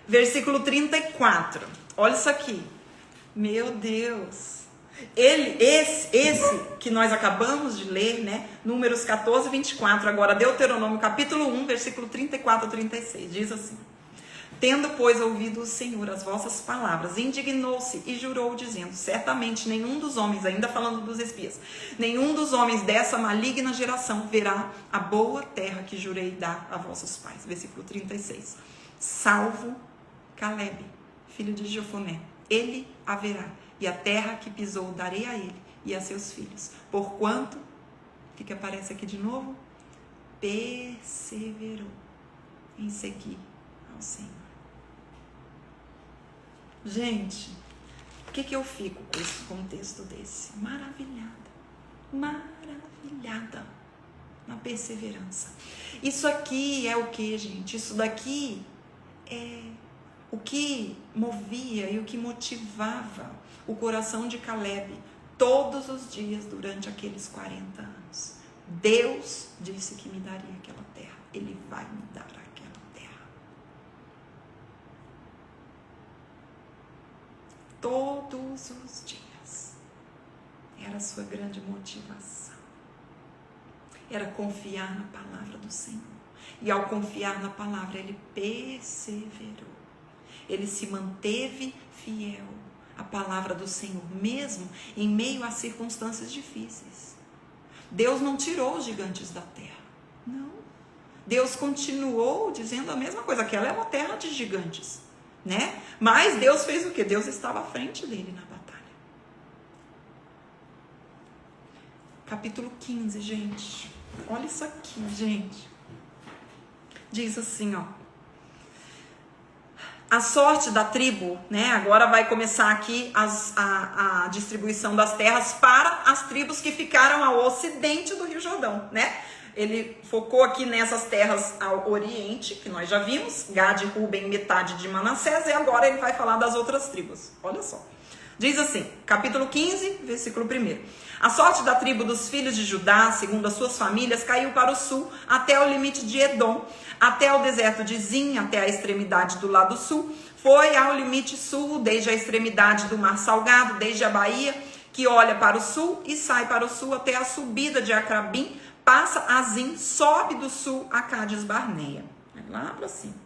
Versículo 34. Olha isso aqui. Meu Deus. Esse que nós acabamos de ler, né? Números 14, 24. Agora, Deuteronômio, capítulo 1, versículo 34 a 36. Diz assim. Tendo, pois, ouvido o Senhor as vossas palavras, indignou-se e jurou, dizendo, certamente nenhum dos homens, ainda falando dos espias, nenhum dos homens dessa maligna geração verá a boa terra que jurei dar a vossos pais. Versículo 36. Salvo Caleb, filho de Jefoné, ele haverá, e a terra que pisou darei a ele e a seus filhos. Porquanto, o que aparece aqui de novo? Perseverou em seguir ao Senhor. Gente, o que eu fico com esse contexto desse? Maravilhada na perseverança. Isso aqui é o que, gente? Isso daqui é o que movia e o que motivava o coração de Caleb todos os dias durante aqueles 40 anos. Deus disse que me daria aquela terra. Ele vai me dar aquela terra. Todos os dias. Era a sua grande motivação. Era confiar na palavra do Senhor. E ao confiar na palavra, ele perseverou. Ele se manteve fiel à palavra do Senhor, mesmo em meio a circunstâncias difíceis. Deus não tirou os gigantes da terra. Não. Deus continuou dizendo a mesma coisa. Aquela é uma terra de gigantes, né? Mas Deus fez o quê? Deus estava à frente dele na batalha. Capítulo 15, gente. Olha isso aqui, gente. Diz assim, ó. A sorte da tribo, né? Agora vai começar aqui a distribuição das terras para as tribos que ficaram ao ocidente do Rio Jordão, né? Ele focou aqui nessas terras ao oriente, que nós já vimos, Gade, Ruben, metade de Manassés, e agora ele vai falar das outras tribos. Olha só. Diz assim, capítulo 15, versículo 1. A sorte da tribo dos filhos de Judá, segundo as suas famílias, caiu para o sul, até o limite de Edom, até o deserto de Zin, até a extremidade do lado sul. Foi ao limite sul, desde a extremidade do Mar Salgado, desde a Baía, que olha para o sul e sai para o sul até a subida de Acrabim, passa a Zin, sobe do sul a Cádiz Barneia. Lá para cima.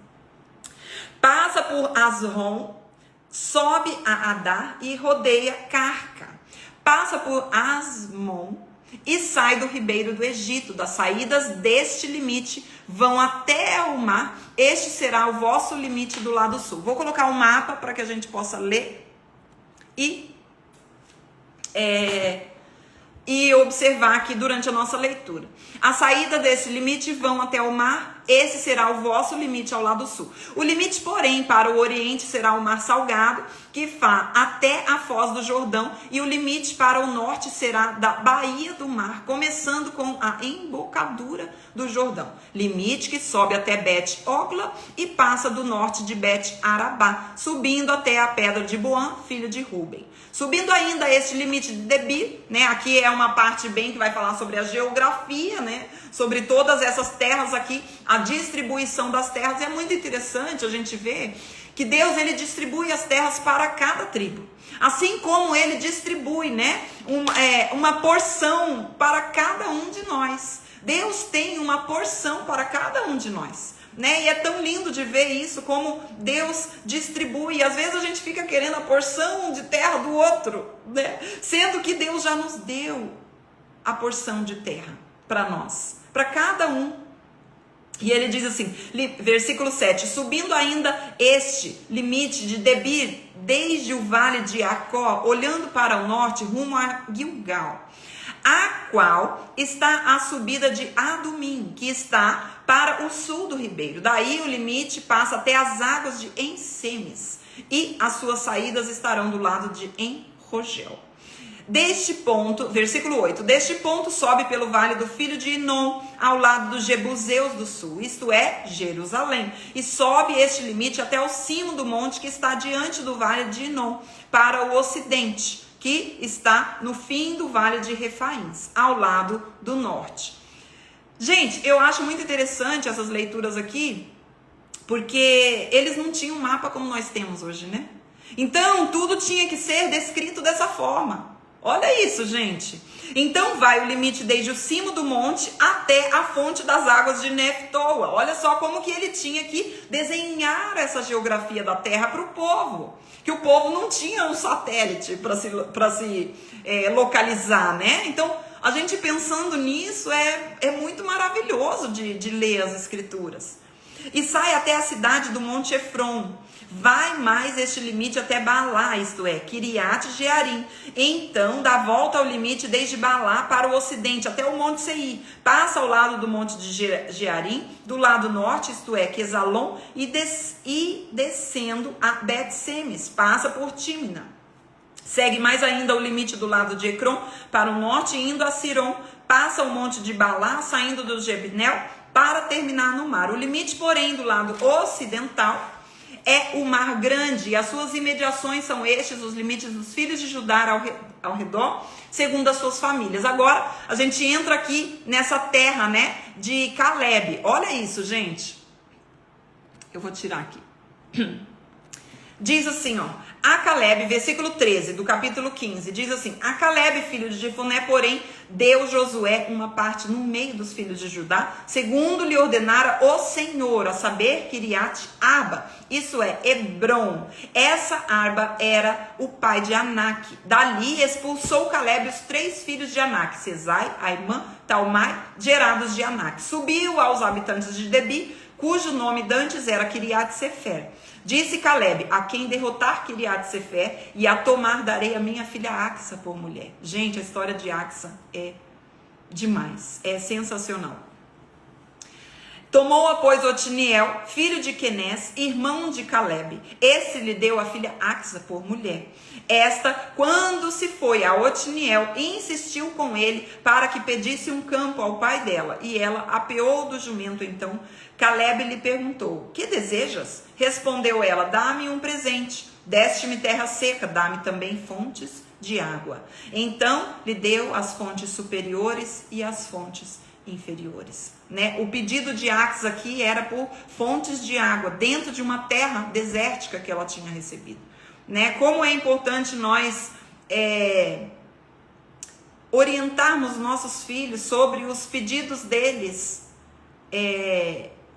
Passa por Asron, sobe a Adar e rodeia Carca. Passa por Asmon e sai do ribeiro do Egito. Das saídas deste limite vão até o mar. Este será o vosso limite do lado sul. Vou colocar um mapa para que a gente possa ler e observar aqui durante a nossa leitura. A saída desse limite vão até o mar. Esse será o vosso limite ao lado sul. O limite, porém, para o oriente será o Mar Salgado, que vai até a foz do Jordão, e o limite para o norte será da Baía do Mar, começando com a embocadura do Jordão. Limite que sobe até Bet-Ogla e passa do norte de Bet-Arabá, subindo até a pedra de Boã, filho de Ruben. Subindo ainda este limite de Debir, né? Aqui é uma parte bem que vai falar sobre a geografia, né? Sobre todas essas terras aqui, a distribuição das terras. É muito interessante a gente ver que Deus, ele distribui as terras para cada tribo. Assim como ele distribui, né? Uma porção para cada um de nós. Deus tem uma porção para cada um de nós. Né? E é tão lindo de ver isso, como Deus distribui. Às vezes a gente fica querendo a porção de terra do outro, né? Sendo que Deus já nos deu a porção de terra para nós, para cada um. E ele diz assim, versículo 7, subindo ainda este limite de Debir, desde o vale de Acó, olhando para o norte, rumo a Gilgal, a qual está a subida de Adumim, que está para o sul do ribeiro. Daí o limite passa até as águas de Ensemes, e as suas saídas estarão do lado de Enrogel. Deste ponto, versículo 8, deste ponto sobe pelo vale do filho de Inom, ao lado dos Jebuseus do sul, isto é, Jerusalém, e sobe este limite até o cimo do monte que está diante do vale de Inom, para o ocidente, que está no fim do vale de Refaíns, ao lado do norte. Gente, eu acho muito interessante essas leituras aqui, porque eles não tinham um mapa como nós temos hoje, né? Então, tudo tinha que ser descrito dessa forma. Olha isso, gente. Então, vai o limite desde o cimo do monte até a fonte das águas de Neftoa. Olha só como que ele tinha que desenhar essa geografia da terra para o povo. Que o povo não tinha um satélite para se localizar, né? Então, a gente pensando nisso é muito maravilhoso de ler as escrituras. E sai até a cidade do Monte Efron. Vai mais este limite até Balá, isto é, Kiriat Jearim. Então, dá volta ao limite desde Balá para o ocidente, até o Monte Seir. Passa ao lado do Monte de Jearim, do lado norte, isto é, Quesalon, e descendo a Bet-Semes. Passa por Tímina. Segue mais ainda o limite do lado de Ecrom, para o norte, indo a Siron. Passa o Monte de Balá, saindo do Jebnel, para terminar no mar. O limite, porém, do lado ocidental é o Mar Grande, e as suas imediações são estes, os limites dos filhos de Judá ao redor, segundo as suas famílias. Agora, a gente entra aqui nessa terra, né, de Caleb. Olha isso, gente. Eu vou tirar aqui. Diz assim, ó, a Caleb, versículo 13 do capítulo 15, diz assim, a Caleb, filho de Jefoné, porém, deu Josué uma parte no meio dos filhos de Judá, segundo lhe ordenara o Senhor, a saber, Kiriat Arba, isso é, Hebron. Essa Arba era o pai de Anak. Dali expulsou Caleb os 3 filhos de Anak, Sesai, Aimã, Talmai, gerados de Anak. Subiu aos habitantes de Debi, cujo nome dantes era Kiriat Sefer. Disse Caleb, a quem derrotar Kiriat Sefer e a tomar darei a minha filha Axa por mulher. Gente, a história de Axa é demais, é sensacional. Tomou, pois, Otiniel, filho de Quenés, irmão de Caleb. Esse lhe deu a filha Axa por mulher. Esta, quando se foi a Otiniel, insistiu com ele para que pedisse um campo ao pai dela. E ela apeou do jumento. Então Caleb lhe perguntou, que desejas? Respondeu ela, dá-me um presente. Deste-me terra seca, dá-me também fontes de água. Então lhe deu as fontes superiores e as fontes inferiores. Né? O pedido de Aques aqui era por fontes de água, dentro de uma terra desértica que ela tinha recebido. Né? Como é importante nós orientarmos nossos filhos sobre os pedidos deles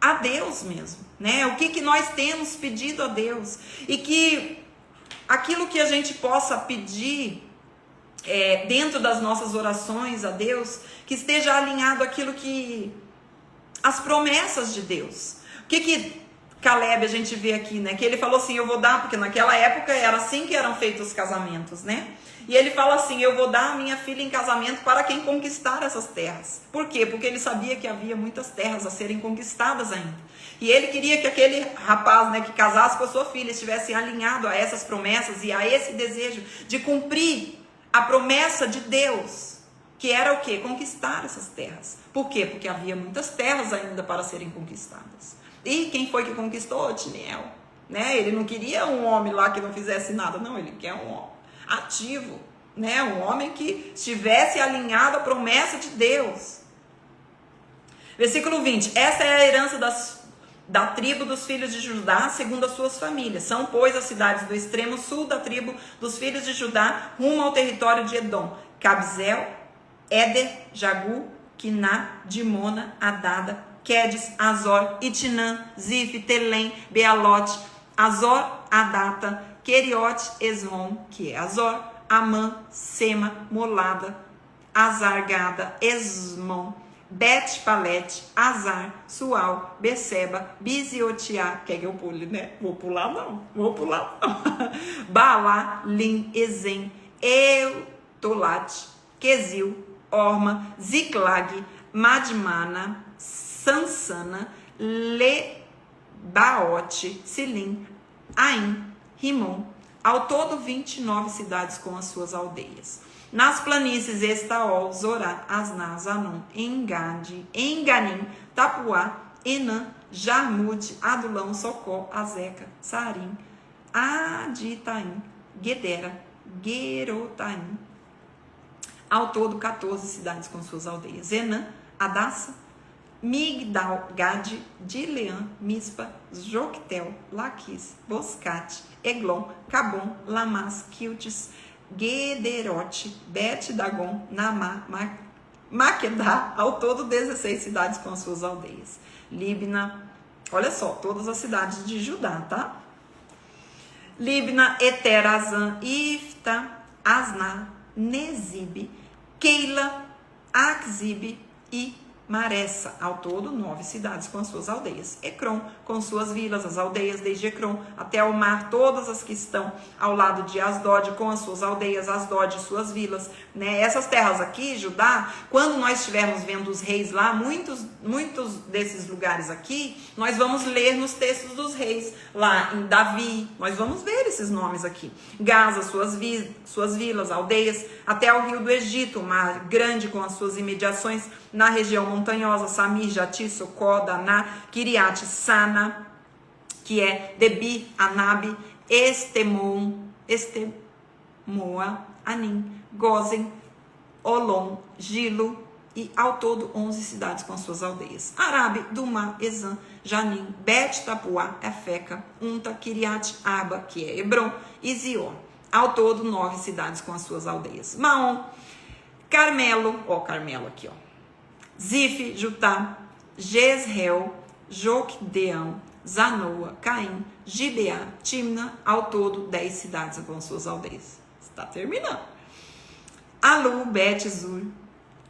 a Deus mesmo, né? O que nós temos pedido a Deus, e que aquilo que a gente possa pedir dentro das nossas orações a Deus, que esteja alinhado àquilo que as promessas de Deus. O que Caleb a gente vê aqui, né? Que ele falou assim, eu vou dar, porque naquela época era assim que eram feitos os casamentos, né? E ele fala assim, eu vou dar a minha filha em casamento para quem conquistar essas terras. Por quê? Porque ele sabia que havia muitas terras a serem conquistadas ainda. E ele queria que aquele rapaz, né, que casasse com a sua filha estivesse alinhado a essas promessas e a esse desejo de cumprir a promessa de Deus, que era o quê? Conquistar essas terras. Por quê? Porque havia muitas terras ainda para serem conquistadas. E quem foi que conquistou? Otiniel. Né? Ele não queria um homem lá que não fizesse nada, não, ele quer um homem ativo, né? Um homem que estivesse alinhado à promessa de Deus. Versículo 20, essa é a herança da tribo dos filhos de Judá, segundo as suas famílias. São, pois, as cidades do extremo sul da tribo dos filhos de Judá, rumo ao território de Edom: Cabzel, Éder, Jagu, Quiná, Dimona, Adada, Quedes, Azor, Itinã, Zif, Telém, Bealote, Azor, Adata, Queriote, Esrom, que é Azor, Amã, Sema, Molada, Azargada, Esmon, Bet-Palete, Azar, Sual, Beceba, Biziotiá, quer que eu pule, né? Vou pular não. Baalá, Lim, Ezem, Eutolate, Quesil, Orma, Ziclag, Madmana, Sansana, Lebaote, Silim, Aim, Rimon, ao todo 29 cidades com as suas aldeias. Nas planícies Estaol, Zorá, Asná, Zanon, Enganim, Tapuá, Enã, Jarmude, Adulão, Socó, Azeca, Sarim, Aditaim, Gedera, Gerotaim. Ao todo 14 cidades com suas aldeias. Enã, Adassa, Migdal, Gade, Dileã, Mispa, Joctel, Laquis, Boscate, Eglon, Cabon, Lamas, Quiltes, Gederote, Bet-Dagon, Namá, Maquedá, ao todo 16 cidades com as suas aldeias. Libna, olha só, todas as cidades de Judá, tá? Libna, Eterazã, Ifta, Asná, Nezibe, Keila, Axibe e Maressa, ao todo 9 cidades com as suas aldeias. Ecrom, com suas vilas, as aldeias desde Ecrom até o mar, todas as que estão ao lado de Asdod, com as suas aldeias, Asdod e suas vilas. Né? Essas terras aqui, Judá, quando nós estivermos vendo os reis lá, muitos desses lugares aqui, nós vamos ler nos textos dos reis, lá em Davi, nós vamos ver esses nomes aqui. Gaza, suas vilas, aldeias, até o rio do Egito, o mar grande com as suas imediações, na região montanhosa, Samir, Jati, Socó, Daná, Kiriat, Sana, que é Debi, Anabe, Estemoa, Anim, Gozen, Olom, Gilo, e ao todo 11 cidades com as suas aldeias. Arabe, Dumá, Ezã, Janim, Bet, Tapuá, Efeca, Unta, Kiriat, Aba, que é Hebron, e Zion. Ao todo 9 cidades com as suas aldeias. Maom, Carmelo, Carmelo aqui, Zif, Jutá, Jezreel, Jocdeão, Zanoa, Caim, Gibeá, Timna, ao todo 10 cidades com suas aldeias. Está terminando. Alu, Bet-Zur,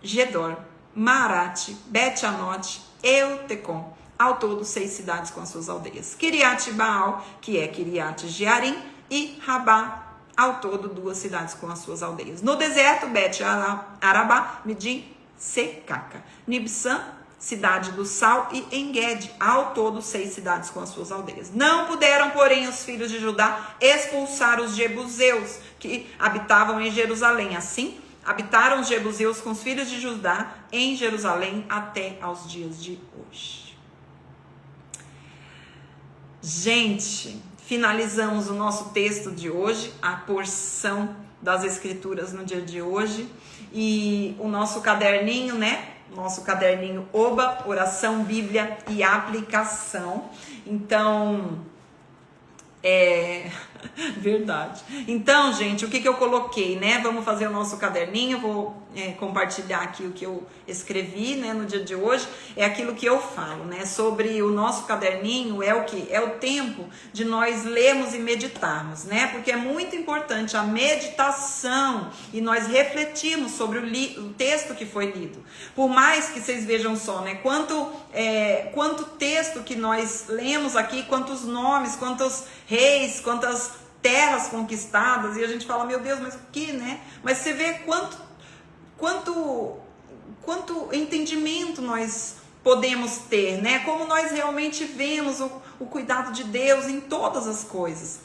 Gedor, Marate, Bet-Anote, Eutecom, ao todo 6 cidades com as suas aldeias. Kiriat Baal, que é Kiriat Jearim, e Rabá, ao todo 2 cidades com as suas aldeias. No deserto, Bet-Arabá, Midim, Secaca, Nibsã, cidade do sal, e Enged, ao todo 6 cidades com as suas aldeias. Não puderam, porém, os filhos de Judá expulsar os jebuseus que habitavam em Jerusalém. Assim, habitaram os jebuseus com os filhos de Judá em Jerusalém até aos dias de hoje. Gente, finalizamos o nosso texto de hoje, a porção das Escrituras no dia de hoje, e o nosso caderninho, né? Nosso caderninho Oba, oração, Bíblia e aplicação. Então, verdade. Então, gente, o que eu coloquei, né? Vamos fazer o nosso caderninho, vou compartilhar aqui o que eu escrevi, né, no dia de hoje. É aquilo que eu falo, né, sobre o nosso caderninho. É o que? É o tempo de nós lermos e meditarmos, né? Porque é muito importante a meditação e nós refletirmos sobre o texto que foi lido. Por mais que vocês vejam só, né, quanto texto que nós lemos aqui, quantos nomes, quantos reis, quantas terras conquistadas, e a gente fala, meu Deus, mas o que, né? Mas você vê quanto entendimento nós podemos ter, né? Como nós realmente vemos o cuidado de Deus em todas as coisas.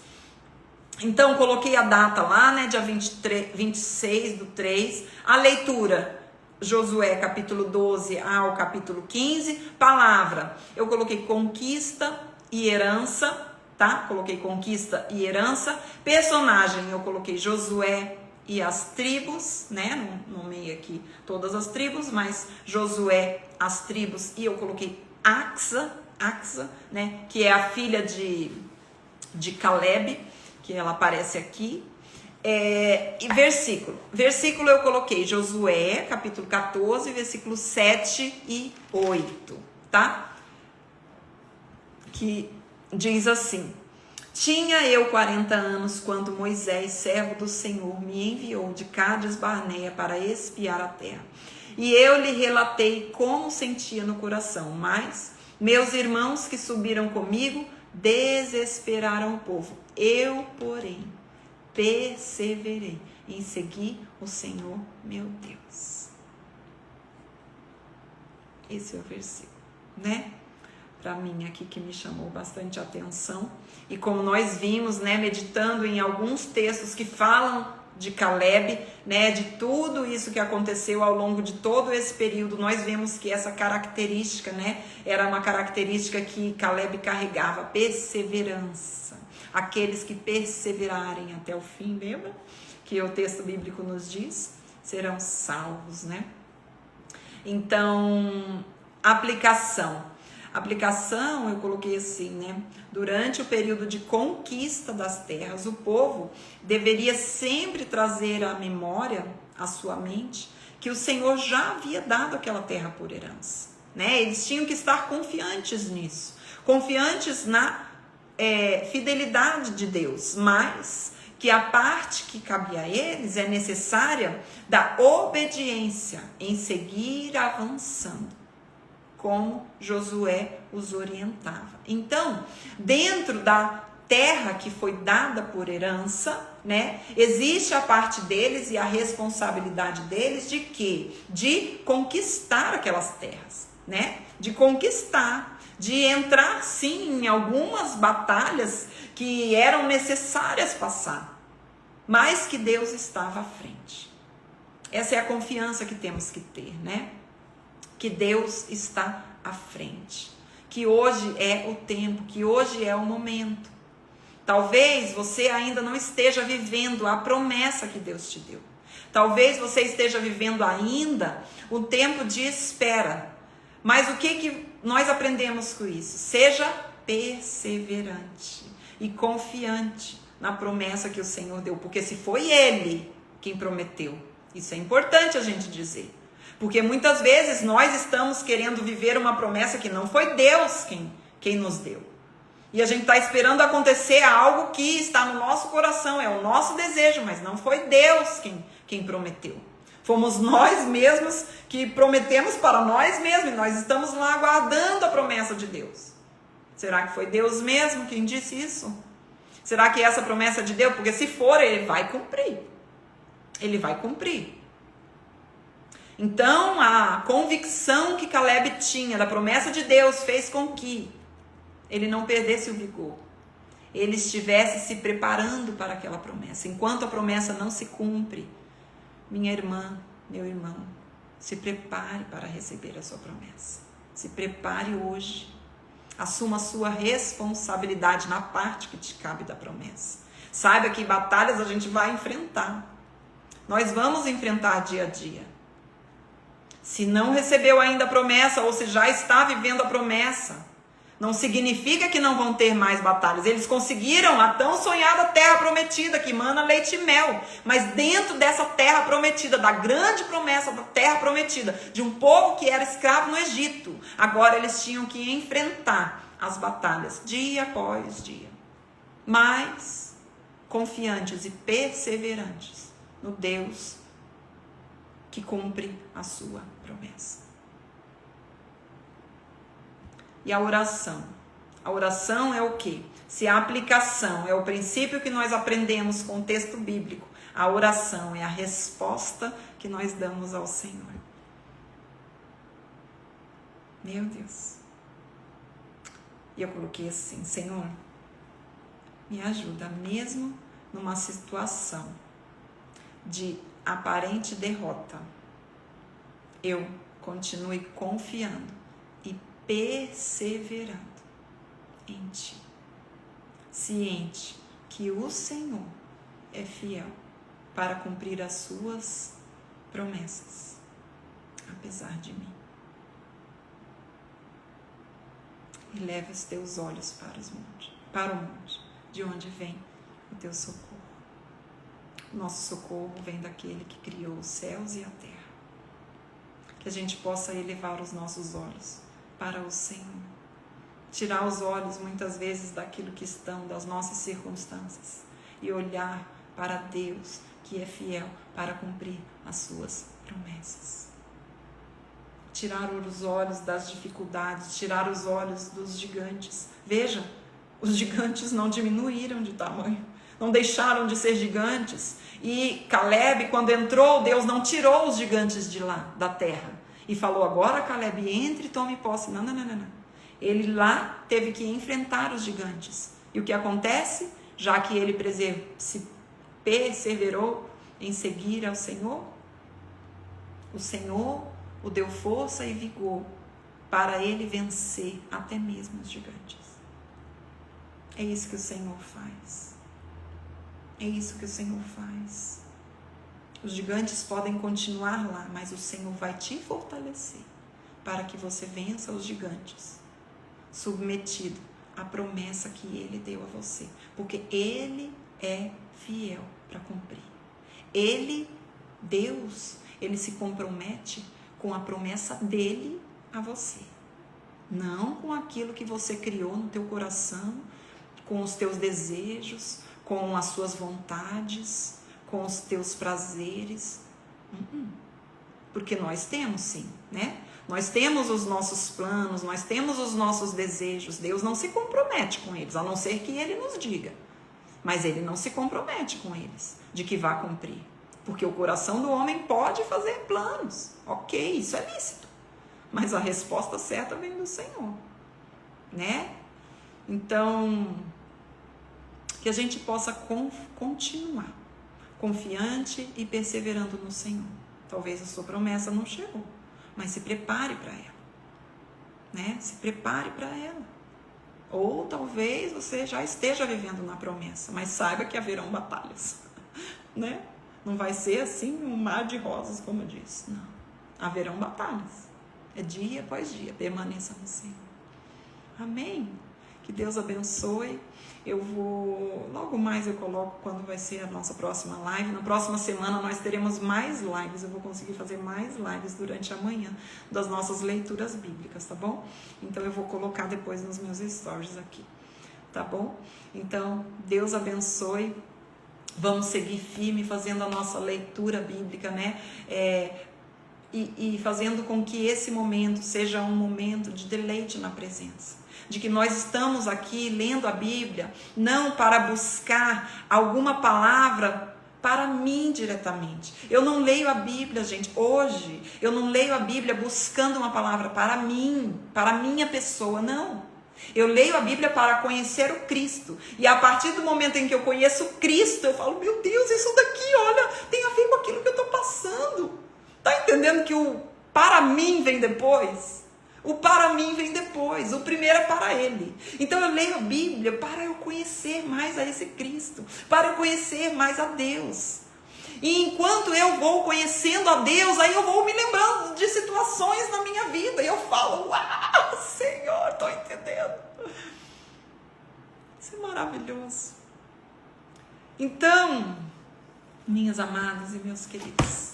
Então, coloquei a data lá, né? Dia 26/3, a leitura, Josué capítulo 12 ao capítulo 15, palavra, eu coloquei conquista e herança, tá? Coloquei conquista e herança. Personagem, eu coloquei Josué e as tribos, né? Não nomei aqui todas as tribos, mas Josué, as tribos, e eu coloquei Axa, né? Que é a filha de Caleb, que ela aparece aqui. E versículo eu coloquei Josué, capítulo 14, versículos 7 e 8, tá? Que diz assim: tinha eu 40 anos quando Moisés, servo do Senhor, me enviou de Cádiz Barneia para espiar a terra. E eu lhe relatei como sentia no coração, mas meus irmãos que subiram comigo desesperaram o povo. Eu, porém, perseverei em seguir o Senhor, meu Deus. Esse é o versículo, né? Para mim aqui, que me chamou bastante atenção. E como nós vimos, né, meditando em alguns textos que falam de Caleb, né, de tudo isso que aconteceu ao longo de todo esse período, nós vemos que essa característica, né, era uma característica que Caleb carregava, perseverança. Aqueles que perseverarem até o fim, lembra? Que o texto bíblico nos diz, serão salvos, né? Então, aplicação, eu coloquei assim, né? Durante o período de conquista das terras, o povo deveria sempre trazer à memória, à sua mente, que o Senhor já havia dado aquela terra por herança, né? Eles tinham que estar confiantes nisso, confiantes na fidelidade de Deus, mas que a parte que cabia a eles é necessária da obediência em seguir avançando, como Josué os orientava. Então, dentro da terra que foi dada por herança, né, existe a parte deles e a responsabilidade deles de quê? De conquistar aquelas terras, né? De conquistar, de entrar sim em algumas batalhas que eram necessárias passar, mas que Deus estava à frente. Essa é a confiança que temos que ter, né? Que Deus está à frente, que hoje é o tempo, que hoje é o momento. Talvez você ainda não esteja vivendo a promessa que Deus te deu. Talvez você esteja vivendo ainda um tempo de espera. Mas o que nós aprendemos com isso? Seja perseverante e confiante na promessa que o Senhor deu, porque se foi Ele quem prometeu, isso é importante a gente dizer. Porque muitas vezes nós estamos querendo viver uma promessa que não foi Deus quem nos deu. E a gente está esperando acontecer algo que está no nosso coração, é o nosso desejo, mas não foi Deus quem prometeu. Fomos nós mesmos que prometemos para nós mesmos, e nós estamos lá aguardando a promessa de Deus. Será que foi Deus mesmo quem disse isso? Será que essa promessa é de Deus? Porque se for, Ele vai cumprir. Ele vai cumprir. Então, a convicção que Caleb tinha da promessa de Deus fez com que ele não perdesse o vigor. Ele estivesse se preparando para aquela promessa. Enquanto a promessa não se cumpre, minha irmã, meu irmão, se prepare para receber a sua promessa. Se prepare hoje. Assuma a sua responsabilidade na parte que te cabe da promessa. Saiba que batalhas a gente vai enfrentar. Nós vamos enfrentar dia a dia. Se não recebeu ainda a promessa, ou se já está vivendo a promessa, não significa que não vão ter mais batalhas. Eles conseguiram a tão sonhada terra prometida, que mana leite e mel. Mas dentro dessa terra prometida, da grande promessa da terra prometida, de um povo que era escravo no Egito, agora eles tinham que enfrentar as batalhas, dia após dia. Mas confiantes e perseverantes no Deus que cumpre a sua promessa. E a oração? A oração é o quê? Se a aplicação é o princípio que nós aprendemos com o texto bíblico, a oração é a resposta que nós damos ao Senhor. Meu Deus. E eu coloquei assim: Senhor, me ajuda mesmo numa situação de aparente derrota. Eu continue confiando e perseverando em Ti, ciente que o Senhor é fiel para cumprir as Suas promessas, apesar de mim. E leve os teus olhos para o monte, de onde vem o teu socorro. O nosso socorro vem daquele que criou os céus e a terra. Que a gente possa elevar os nossos olhos para o Senhor. Tirar os olhos muitas vezes daquilo que estão, das nossas circunstâncias, e olhar para Deus que é fiel para cumprir as suas promessas. Tirar os olhos das dificuldades, tirar os olhos dos gigantes. Veja, os gigantes não diminuíram de tamanho, não deixaram de ser gigantes. E Caleb, quando entrou, Deus não tirou os gigantes de lá, da terra, e falou: agora Caleb, entre e tome posse. Não. Ele lá teve que enfrentar os gigantes. E o que acontece? Já que ele se perseverou em seguir ao Senhor, o Senhor o deu força e vigor para ele vencer até mesmo os gigantes. É isso que o Senhor faz. É isso que o Senhor faz. Os gigantes podem continuar lá, mas o Senhor vai te fortalecer para que você vença os gigantes, submetido à promessa que Ele deu a você. Porque Ele é fiel para cumprir. Deus, Ele se compromete com a promessa dEle a você. Não com aquilo que você criou no teu coração, com os teus desejos, com as suas vontades, com os teus prazeres. Porque nós temos sim, né? Nós temos os nossos planos, nós temos os nossos desejos. Deus não se compromete com eles, a não ser que Ele nos diga. Mas Ele não se compromete com eles, de que vá cumprir. Porque o coração do homem pode fazer planos. Ok, isso é lícito. Mas a resposta certa vem do Senhor, né? Então, que a gente possa continuar confiante e perseverando no Senhor. Talvez a sua promessa não chegou, mas se prepare para ela, né? Se prepare para ela. Ou talvez você já esteja vivendo na promessa, mas saiba que haverão batalhas, né? Não vai ser assim um mar de rosas, como diz. Não. Haverão batalhas. É dia após dia. Permaneça no Senhor. Amém? Que Deus abençoe. Logo mais eu coloco quando vai ser a nossa próxima live. Na próxima semana nós teremos mais lives. Eu vou conseguir fazer mais lives durante a manhã das nossas leituras bíblicas, tá bom? Então eu vou colocar depois nos meus stories aqui, tá bom? Então, Deus abençoe. Vamos seguir firme fazendo a nossa leitura bíblica, né? E fazendo com que esse momento seja um momento de deleite na presença. De que nós estamos aqui lendo a Bíblia, não para buscar alguma palavra para mim diretamente. Eu não leio a Bíblia, gente, hoje, eu não leio a Bíblia buscando uma palavra para mim, para a minha pessoa, não. Eu leio a Bíblia para conhecer o Cristo. E a partir do momento em que eu conheço o Cristo, eu falo: meu Deus, isso daqui, olha, tem a ver com aquilo que eu estou passando. Tá entendendo que o para mim vem depois? O para mim vem depois, o primeiro é para ele. Então eu leio a Bíblia para eu conhecer mais a esse Cristo, para eu conhecer mais a Deus. E enquanto eu vou conhecendo a Deus, aí eu vou me lembrando de situações na minha vida. E eu falo, uau, Senhor, estou entendendo. Isso é maravilhoso. Então, minhas amadas e meus queridos,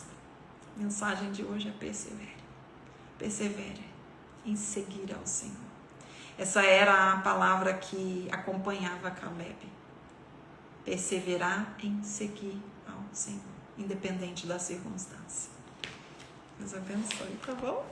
a mensagem de hoje é persevere. Persevere em seguir ao Senhor. Essa era a palavra que acompanhava Caleb. Perseverar em seguir ao Senhor, independente da circunstância. Deus abençoe, tá bom?